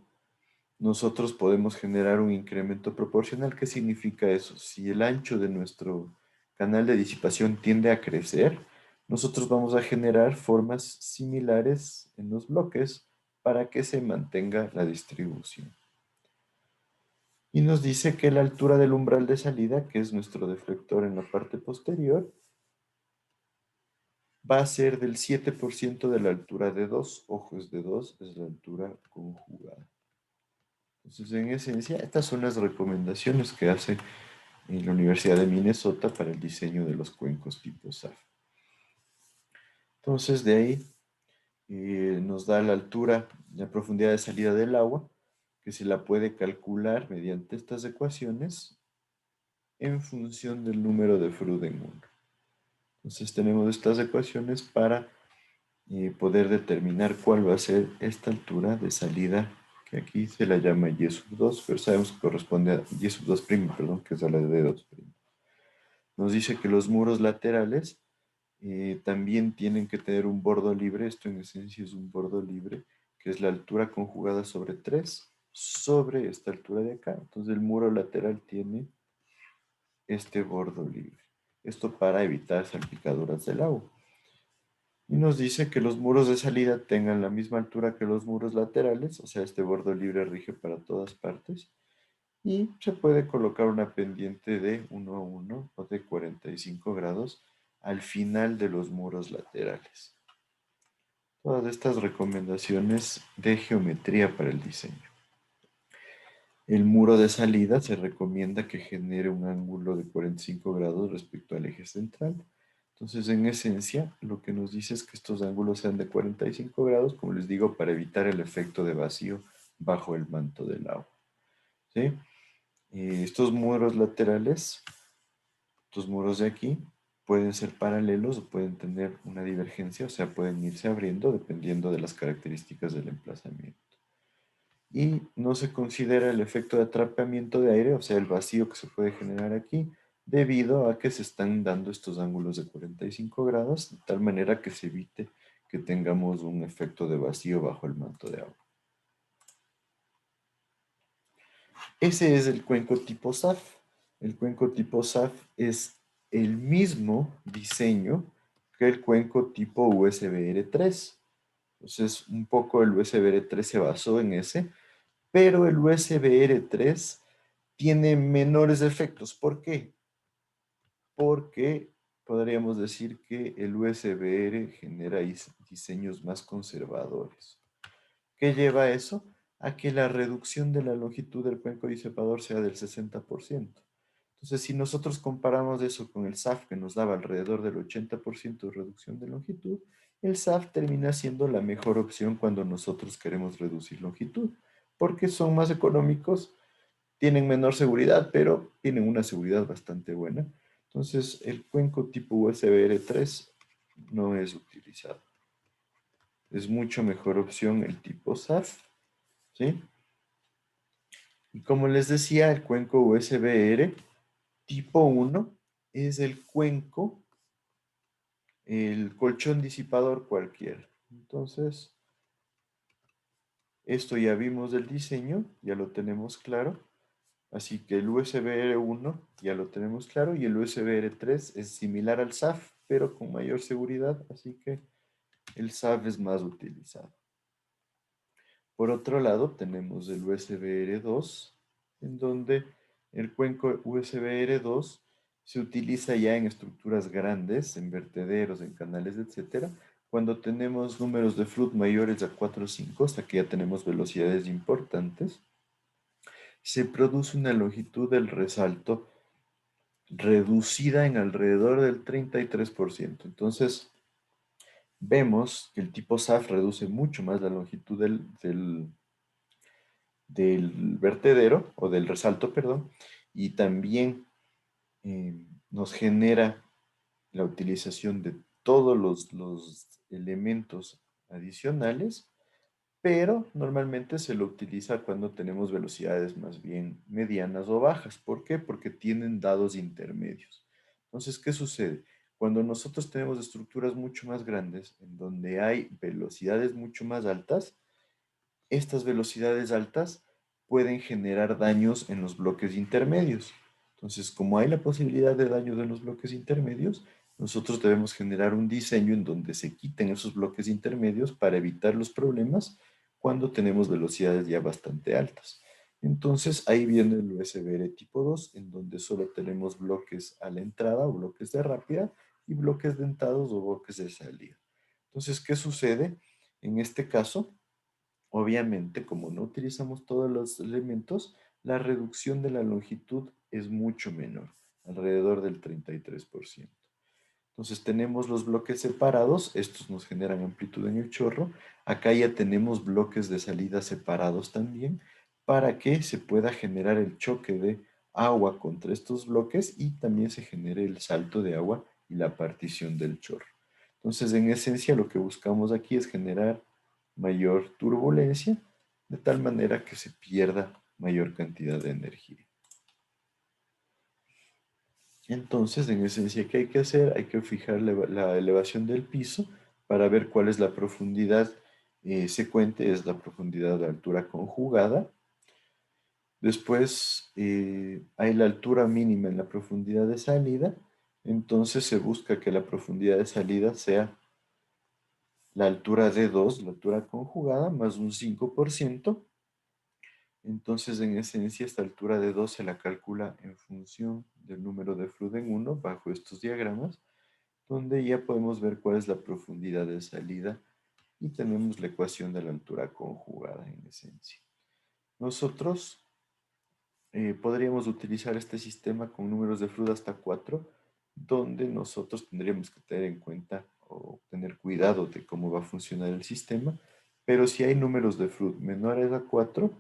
nosotros podemos generar un incremento proporcional. ¿Qué significa eso? Si el ancho de nuestro canal de disipación tiende a crecer, nosotros vamos a generar formas similares en los bloques para que se mantenga la distribución. Y nos dice que la altura del umbral de salida, que es nuestro deflector en la parte posterior, va a ser del 7% de la altura de 2. Ojos de 2 es la altura conjugada. Entonces, en esencia, estas son las recomendaciones que hace la Universidad de Minnesota para el diseño de los cuencos tipo SAF. Entonces, de ahí nos da la altura, la profundidad de salida del agua, que se la puede calcular mediante estas ecuaciones en función del número de Fruit en 1. Entonces tenemos estas ecuaciones para poder determinar cuál va a ser esta altura de salida, que aquí se la llama Y2, pero sabemos que corresponde a Y2', perdón, que es a la de D2'. Nos dice que los muros laterales también tienen que tener un bordo libre. Esto en esencia es un bordo libre, que es la altura conjugada sobre 3 sobre esta altura de acá. Entonces el muro lateral tiene este bordo libre. Esto para evitar salpicaduras del agua. Y nos dice que los muros de salida tengan la misma altura que los muros laterales, o sea, este bordo libre rige para todas partes. Y se puede colocar una pendiente de 1 a 1 o de 45 grados al final de los muros laterales. Todas estas recomendaciones de geometría para el diseño. El muro de salida se recomienda que genere un ángulo de 45 grados respecto al eje central. Entonces, en esencia, lo que nos dice es que estos ángulos sean de 45 grados, como les digo, para evitar el efecto de vacío bajo el manto del agua. ¿Sí? Estos muros laterales, estos muros de aquí, pueden ser paralelos o pueden tener una divergencia, o sea, pueden irse abriendo dependiendo de las características del emplazamiento. Y no se considera el efecto de atrapamiento de aire, o sea, el vacío que se puede generar aquí, debido a que se están dando estos ángulos de 45 grados, de tal manera que se evite que tengamos un efecto de vacío bajo el manto de agua. Ese es el cuenco tipo SAF. El cuenco tipo SAF es el mismo diseño que el cuenco tipo USBR3. Entonces, un poco el USBR3 se basó en ese, pero el USBR3 tiene menores efectos. ¿Por qué? Porque podríamos decir que el USBR genera diseños más conservadores. ¿Qué lleva a eso? A que la reducción de la longitud del cuenco disipador sea del 60%. Entonces, si nosotros comparamos eso con el SAF, que nos daba alrededor del 80% de reducción de longitud, el SAF termina siendo la mejor opción cuando nosotros queremos reducir longitud, porque son más económicos, tienen menor seguridad, pero tienen una seguridad bastante buena. Entonces, el cuenco tipo USBR3 no es utilizado. Es mucho mejor opción el tipo SAF, ¿sí? Y como les decía, el cuenco USBR tipo 1 es el cuenco, el colchón disipador cualquiera. Entonces, esto ya vimos del diseño, ya lo tenemos claro. Así que el USBR1 ya lo tenemos claro y el USBR3 es similar al SAF, pero con mayor seguridad, así que el SAF es más utilizado. Por otro lado, tenemos el USBR2, en donde el cuenco USBR2 se utiliza ya en estructuras grandes, en vertederos, en canales, etc. Cuando tenemos números de flujo mayores a 4 o 5, hasta que ya tenemos velocidades importantes, se produce una longitud del resalto reducida en alrededor del 33%. Entonces, vemos que el tipo SAF reduce mucho más la longitud del vertedero, o del resalto, perdón, y también nos genera la utilización de todos los elementos adicionales, pero normalmente se lo utiliza cuando tenemos velocidades más bien medianas o bajas. ¿Por qué? Porque tienen dados intermedios. Entonces, ¿qué sucede? Cuando nosotros tenemos estructuras mucho más grandes, en donde hay velocidades mucho más altas, estas velocidades altas pueden generar daños en los bloques intermedios. Entonces, como hay la posibilidad de daños en los bloques intermedios, nosotros debemos generar un diseño en donde se quiten esos bloques intermedios para evitar los problemas cuando tenemos velocidades ya bastante altas. Entonces, ahí viene el USBR tipo 2, en donde solo tenemos bloques a la entrada o bloques de rápida y bloques dentados o bloques de salida. Entonces, ¿qué sucede? En este caso, obviamente, como no utilizamos todos los elementos, la reducción de la longitud es mucho menor, alrededor del 33%. Entonces tenemos los bloques separados, estos nos generan amplitud en el chorro. Acá ya tenemos bloques de salida separados también, para que se pueda generar el choque de agua contra estos bloques y también se genere el salto de agua y la partición del chorro. Entonces, en esencia, lo que buscamos aquí es generar mayor turbulencia, de tal manera que se pierda mayor cantidad de energía. Entonces, en esencia, ¿qué hay que hacer? Hay que fijar la elevación del piso para ver cuál es la profundidad secuente, es la profundidad de altura conjugada. Después hay la altura mínima en la profundidad de salida, entonces se busca que la profundidad de salida sea la altura de 2, la altura conjugada, más un 5%. Entonces, en esencia, esta altura de 2 se la calcula en función del número de Fruden 1 bajo estos diagramas, donde ya podemos ver cuál es la profundidad de salida y tenemos la ecuación de la altura conjugada en esencia. Nosotros podríamos utilizar este sistema con números de Froude hasta 4, donde nosotros tendríamos que tener en cuenta o tener cuidado de cómo va a funcionar el sistema, pero si hay números de Froude menores a 4,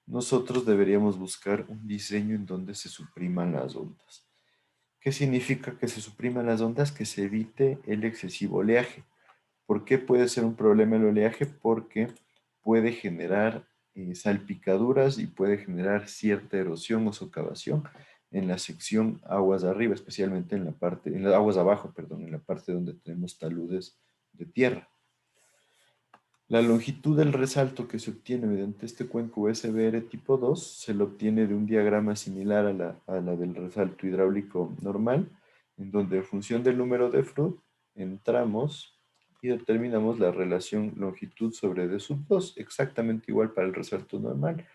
nosotros deberíamos buscar un diseño en donde se supriman las ondas. ¿Qué significa que se supriman las ondas? Que se evite el excesivo oleaje. ¿Por qué puede ser un problema el oleaje? Porque puede generar salpicaduras y puede generar cierta erosión o socavación en la sección aguas arriba, especialmente en las aguas abajo, perdón, en la parte donde tenemos taludes de tierra. La longitud del resalto que se obtiene mediante este cuenco USBR tipo 2 se lo obtiene de un diagrama similar a la del resalto hidráulico normal, en donde en función del número de Froude entramos y determinamos la relación longitud sobre D sub 2, exactamente igual para el resalto normal,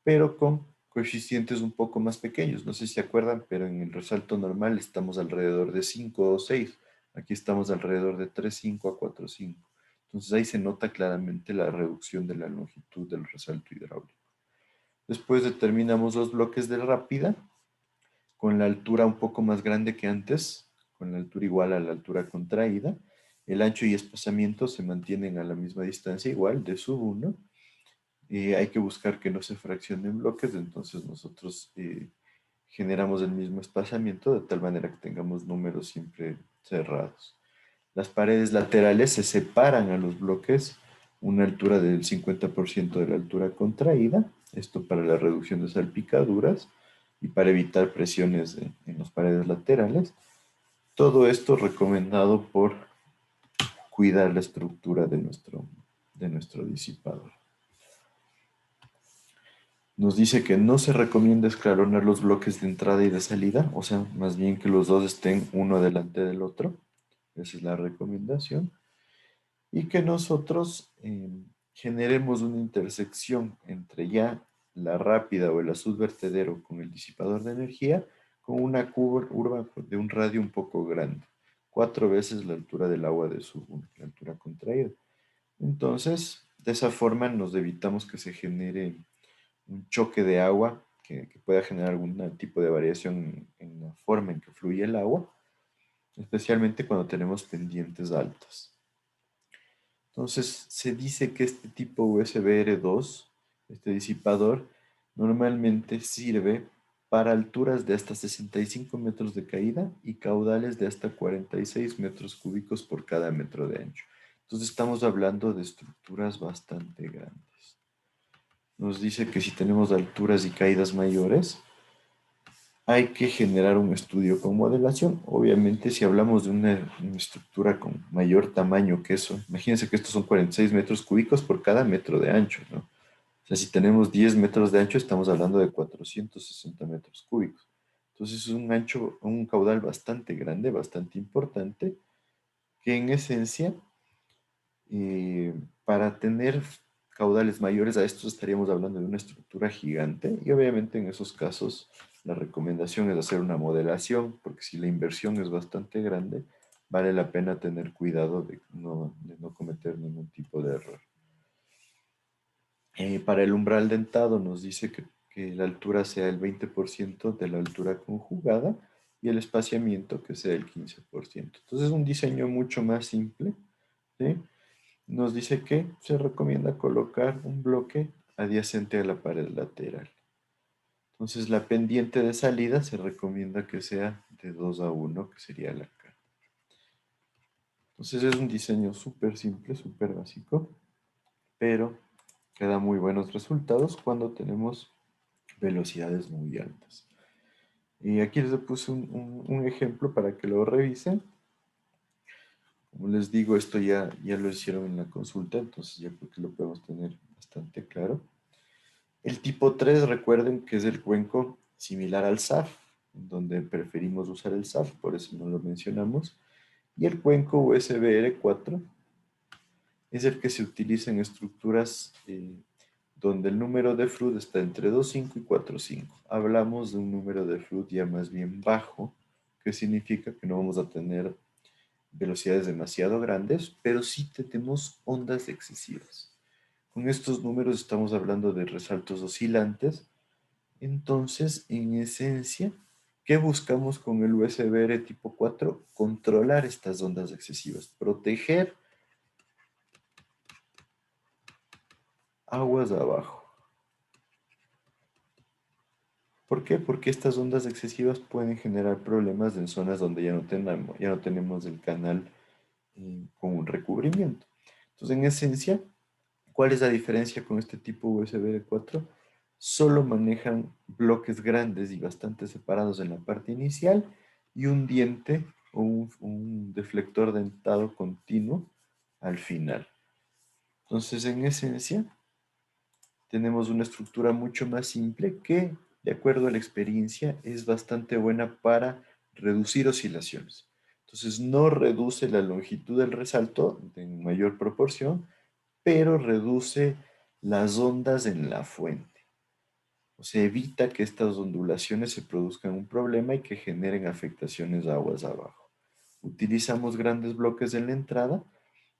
pero con coeficientes un poco más pequeños. No sé si se acuerdan, pero en el resalto normal estamos alrededor de 5 o 6. Aquí estamos alrededor de 3,5 a 4,5. Entonces ahí se nota claramente la reducción de la longitud del resalto hidráulico. Después determinamos los bloques de rápida con la altura un poco más grande que antes, con la altura igual a la altura contraída. El ancho y espaciamiento se mantienen a la misma distancia igual, de sub 1. Hay que buscar que no se fraccionen bloques, entonces nosotros generamos el mismo espaciamiento de tal manera que tengamos números siempre cerrados. Las paredes laterales se separan a los bloques una altura del 50% de la altura contraída, esto para la reducción de salpicaduras y para evitar presiones en las paredes laterales. Todo esto recomendado por cuidar la estructura de nuestro disipador. Nos dice que no se recomienda escalonar los bloques de entrada y de salida, o sea, más bien que los dos estén uno delante del otro. Esa es la recomendación. Y que nosotros generemos una intersección entre ya la rápida o el azul vertedero con el disipador de energía con una curva de un radio un poco grande, 4 veces la altura del agua de la altura contraída. Entonces, de esa forma nos evitamos que se genere un choque de agua que pueda generar algún tipo de variación en la forma en que fluye el agua, especialmente cuando tenemos pendientes altas. Entonces, se dice que este tipo USBR2, este disipador, normalmente sirve para alturas de hasta 65 metros de caída y caudales de hasta 46 metros cúbicos por cada metro de ancho. Entonces, estamos hablando de estructuras bastante grandes. Nos dice que si tenemos alturas y caídas mayores, hay que generar un estudio con modelación. Obviamente, si hablamos de una estructura con mayor tamaño que eso, imagínense que estos son 46 metros cúbicos por cada metro de ancho, ¿no? O sea, si tenemos 10 metros de ancho, estamos hablando de 460 metros cúbicos. Entonces, es un caudal bastante grande, bastante importante, que en esencia, para tener caudales mayores a estos, estaríamos hablando de una estructura gigante, y obviamente en esos casos la recomendación es hacer una modelación, porque si la inversión es bastante grande, vale la pena tener cuidado de no cometer ningún tipo de error. Para el umbral dentado nos dice que la altura sea el 20% de la altura conjugada y el espaciamiento que sea el 15%. Entonces es un diseño mucho más simple, ¿sí? Nos dice que se recomienda colocar un bloque adyacente a la pared lateral. Entonces la pendiente de salida se recomienda que sea de 2 a 1, que sería la K. Entonces es un diseño súper simple, súper básico, pero que da muy buenos resultados cuando tenemos velocidades muy altas. Y aquí les puse un ejemplo para que lo revisen. Como les digo, esto ya lo hicieron en la consulta, entonces ya creo que lo podemos tener bastante claro. El tipo 3, recuerden que es el cuenco similar al SAF, donde preferimos usar el SAF, por eso no lo mencionamos. Y el cuenco USBR4 es el que se utiliza en estructuras donde el número de Flood está entre 2.5 y 4.5. Hablamos de un número de Flood ya más bien bajo, que significa que no vamos a tener velocidades demasiado grandes, pero sí tenemos ondas excesivas. Con estos números estamos hablando de resaltos oscilantes. Entonces, en esencia, ¿qué buscamos con el USBR tipo 4? Controlar estas ondas excesivas, proteger aguas abajo. ¿Por qué? Porque estas ondas excesivas pueden generar problemas en zonas donde ya no tenemos el canal con un recubrimiento. Entonces, en esencia, ¿cuál es la diferencia con este tipo USB 4? Solo manejan bloques grandes y bastante separados en la parte inicial y un diente o un deflector dentado continuo al final. Entonces, en esencia, tenemos una estructura mucho más simple que, de acuerdo a la experiencia, es bastante buena para reducir oscilaciones. Entonces, no reduce la longitud del resalto en mayor proporción, pero reduce las ondas en la fuente. O sea, evita que estas ondulaciones se produzcan un problema y que generen afectaciones a aguas abajo. Utilizamos grandes bloques en la entrada.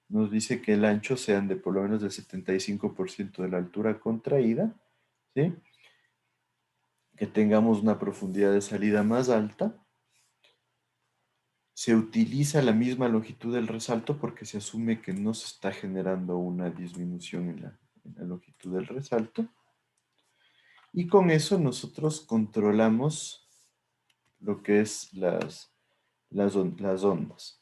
Nos dice que el ancho sean de por lo menos del 75% de la altura contraída, ¿sí? Que tengamos una profundidad de salida más alta. Se utiliza la misma longitud del resalto porque se asume que no se está generando una disminución en la longitud del resalto. Y con eso nosotros controlamos lo que es las ondas.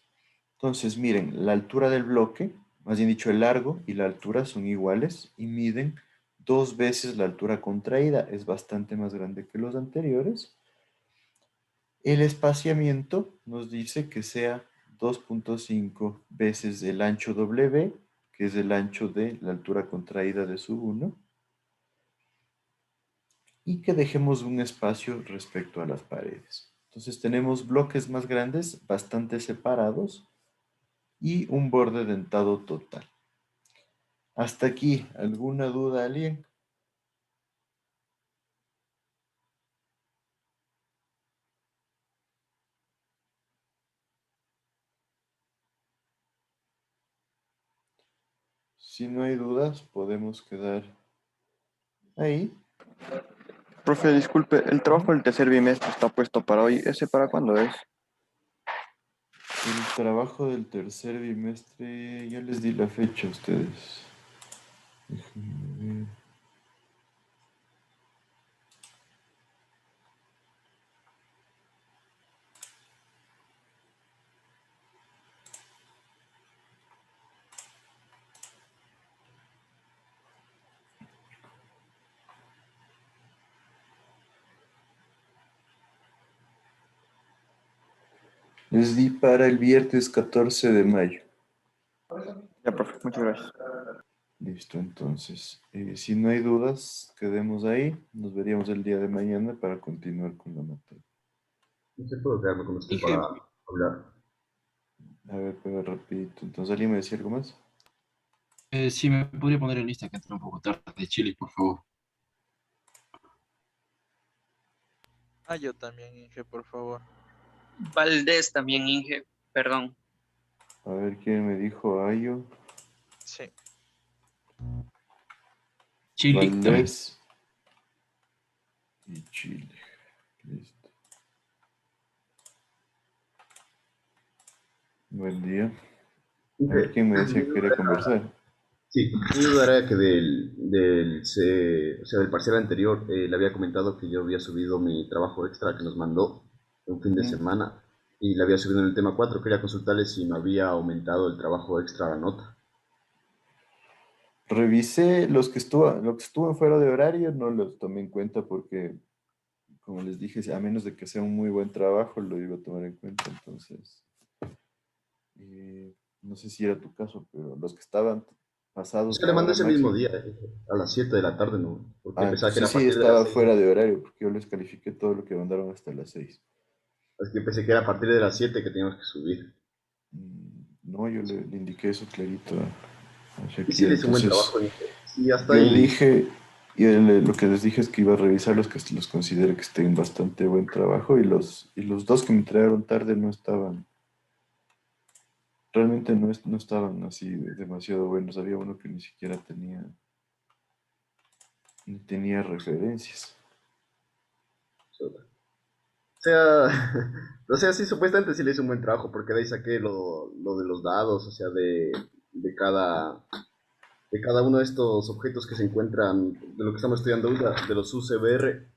Entonces, miren, la altura del bloque, más bien dicho, el largo y la altura son iguales y miden 2 veces la altura contraída. Es bastante más grande que los anteriores. El espaciamiento nos dice que sea 2.5 veces el ancho W, que es el ancho de la altura contraída de sub 1. Y que dejemos un espacio respecto a las paredes. Entonces tenemos bloques más grandes, bastante separados, y un borde dentado total. Hasta aquí, ¿alguna duda, alguien? Si no hay dudas, podemos quedar ahí. Profe, disculpe, el trabajo del tercer bimestre está puesto para hoy. ¿Ese para cuándo es? El trabajo del tercer bimestre, ya les di la fecha a ustedes. Déjenme ver. Les di para el viernes 14 de mayo. Ya, profe, muchas gracias. Listo, entonces, si no hay dudas, quedemos ahí. Nos veríamos el día de mañana para continuar con la materia. ¿Qué puedo quedarme con usted para hablar? A ver, pero rapidito. Entonces, ¿alguien me decía algo más? Sí, me podría poner en lista que entré un poco tarde de Chile, por favor. Ah, yo también, Inge, por favor. Valdés también, Inge, perdón. A ver, ¿quién me dijo? Ayo. Sí. Chile también. Valdés. Y Chile. Listo. Buen día. A ver, ¿quién me decía que quería conversar? Sí, mi duda era que del parcial anterior le había comentado que yo había subido mi trabajo extra que nos mandó un fin de semana y le había subido en el tema 4. Quería consultarle si me había aumentado el trabajo extra a la nota. Revisé lo que estuvo fuera de horario, no los tomé en cuenta porque, como les dije, a menos de que sea un muy buen trabajo, lo iba a tomar en cuenta. Entonces, no sé si era tu caso, pero los que estaban O pasados sea, la le mandé hora ese mismo máxima. día, a las 7 de la tarde, ¿no? Porque pensaba que era Entonces a sí partir de las estaba 6. fuera de horario, porque yo les califiqué todo lo que mandaron hasta las 6. Es que pensé que era a partir de las 7 que teníamos que subir. No, yo le indiqué eso clarito a Y sí Shakira. le hice un buen Entonces, trabajo, Inge. Sí, hasta yo ahí. dije, lo que les dije es que iba a revisar los que los considere que estén en bastante buen trabajo y los dos que me entregaron tarde no estaban, realmente no estaban así demasiado buenos. Había uno que ni tenía referencias. O sea, o sea, sí, supuestamente sí le hice un buen trabajo, porque de ahí saqué lo de los dados, o sea, de cada, de cada uno de estos objetos que se encuentran, de lo que estamos estudiando ahorita, de los UCBR.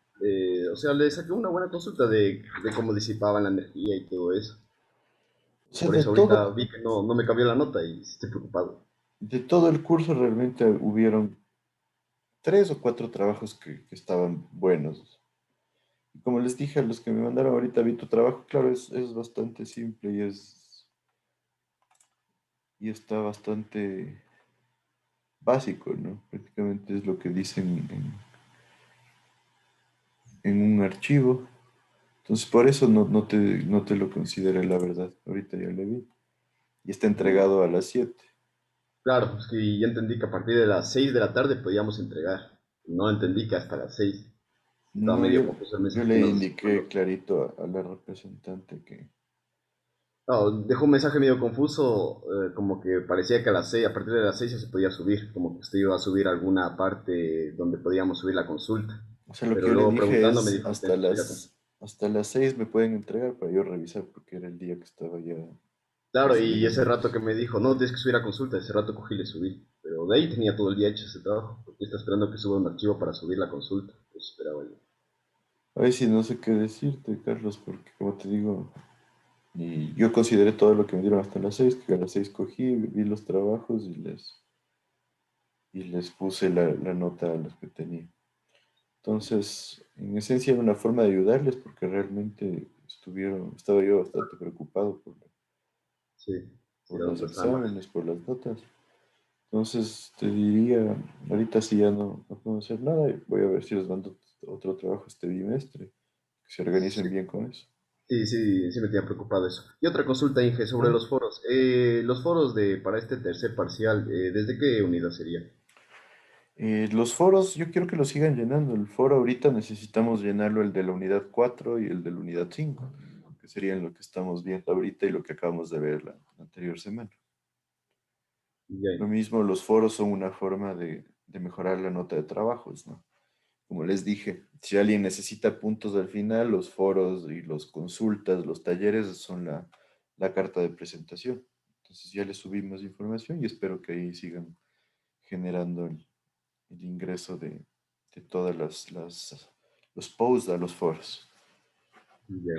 O sea, le saqué una buena consulta de cómo disipaban la energía y todo eso. O sea, Por eso ahorita vi que no me cambió la nota y estoy preocupado. de todo el curso realmente hubieron 3 o 4 trabajos que estaban buenos. Y como les dije a los que me mandaron ahorita, vi tu trabajo, claro, es bastante simple y está bastante básico, ¿no? Prácticamente es lo que dicen en un archivo. Entonces, por eso no te lo consideré, la verdad. Ahorita ya le vi. Y está entregado a las 7. Claro, pues que ya entendí que a partir de las 6 de la tarde podíamos entregar. No entendí que hasta las 6. Estaba No, medio confuso el yo mensaje que le nos indiqué mandó. clarito a la representante que... No, dejó un mensaje medio confuso, como que parecía que a partir de las 6 ya se podía subir, como que usted iba a subir alguna parte donde podíamos subir la consulta. O sea, lo que Pero yo le luego dije preguntando me es dijo que tenía que subir la consulta. hasta las 6 me pueden entregar para yo revisar porque era el día que estaba ya Claro, y ese rato recibiéndolos. que me dijo, no, tienes que subir a consulta, ese rato cogí y le subí. Pero de ahí tenía todo el día hecho ese trabajo, porque está esperando que suba un archivo para subir la consulta. Eso esperaba yo. Ay, sí, no sé qué decirte, Carlos, porque como te digo, y yo consideré todo lo que me dieron hasta las 6, que a las 6 cogí, vi los trabajos y les puse la nota a los que tenía. Entonces, en esencia era una forma de ayudarles porque realmente estaba yo bastante preocupado Sí, sí, por era un los drama. exámenes, por las notas. Entonces, te diría, ahorita sí ya no puedo hacer nada, y voy a ver si les mando otro trabajo este bimestre, que se organicen bien con eso. Sí, sí, sí me tenía preocupado eso. Y otra consulta, Inge, sobre ¿No? los foros. Los foros para este tercer parcial, ¿desde qué unidad sería? Los foros, yo quiero que los sigan llenando. El foro ahorita necesitamos llenarlo el de la unidad 4 y el de la unidad 5, que serían lo que estamos viendo ahorita y lo que acabamos de ver la anterior semana. Ya, Lo mismo, los foros son una forma de mejorar la nota de trabajos, ¿no? Como les dije, si alguien necesita puntos al final, los foros y los consultas, los talleres son la carta de presentación. Entonces ya les subimos información y espero que ahí sigan generando el ingreso de todas los posts a los foros. ya.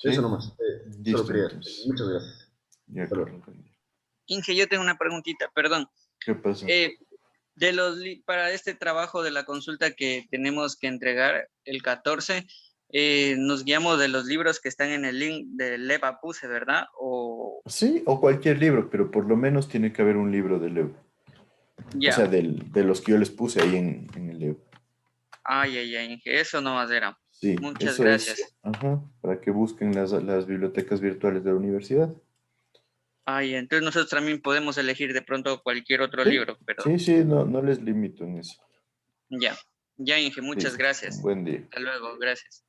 Eso ¿Sí? nomás. Solo Listo, quería. entonces. Muchas gracias. Ya, Hasta luego. Carlos. Inge, yo tengo una preguntita, perdón. ¿Qué pasa? Para este trabajo de la consulta que tenemos que entregar el 14, nos guiamos de los libros que están en el link del EPA-PUSE, ¿verdad? Sí, o cualquier libro, pero por lo menos tiene que haber un libro de Leo. O sea, Ya. de los que yo les puse ahí en el Leo. Ay, ay, ay, Inge, eso nomás era. Sí, Muchas eso es, gracias. ajá, para que busquen las bibliotecas virtuales de la universidad. Ay, entonces nosotros también podemos elegir de pronto cualquier otro Sí, libro, pero sí, no les limito en eso. ya. Ya, Inge, muchas Listo, un gracias. buen día. Hasta luego, gracias.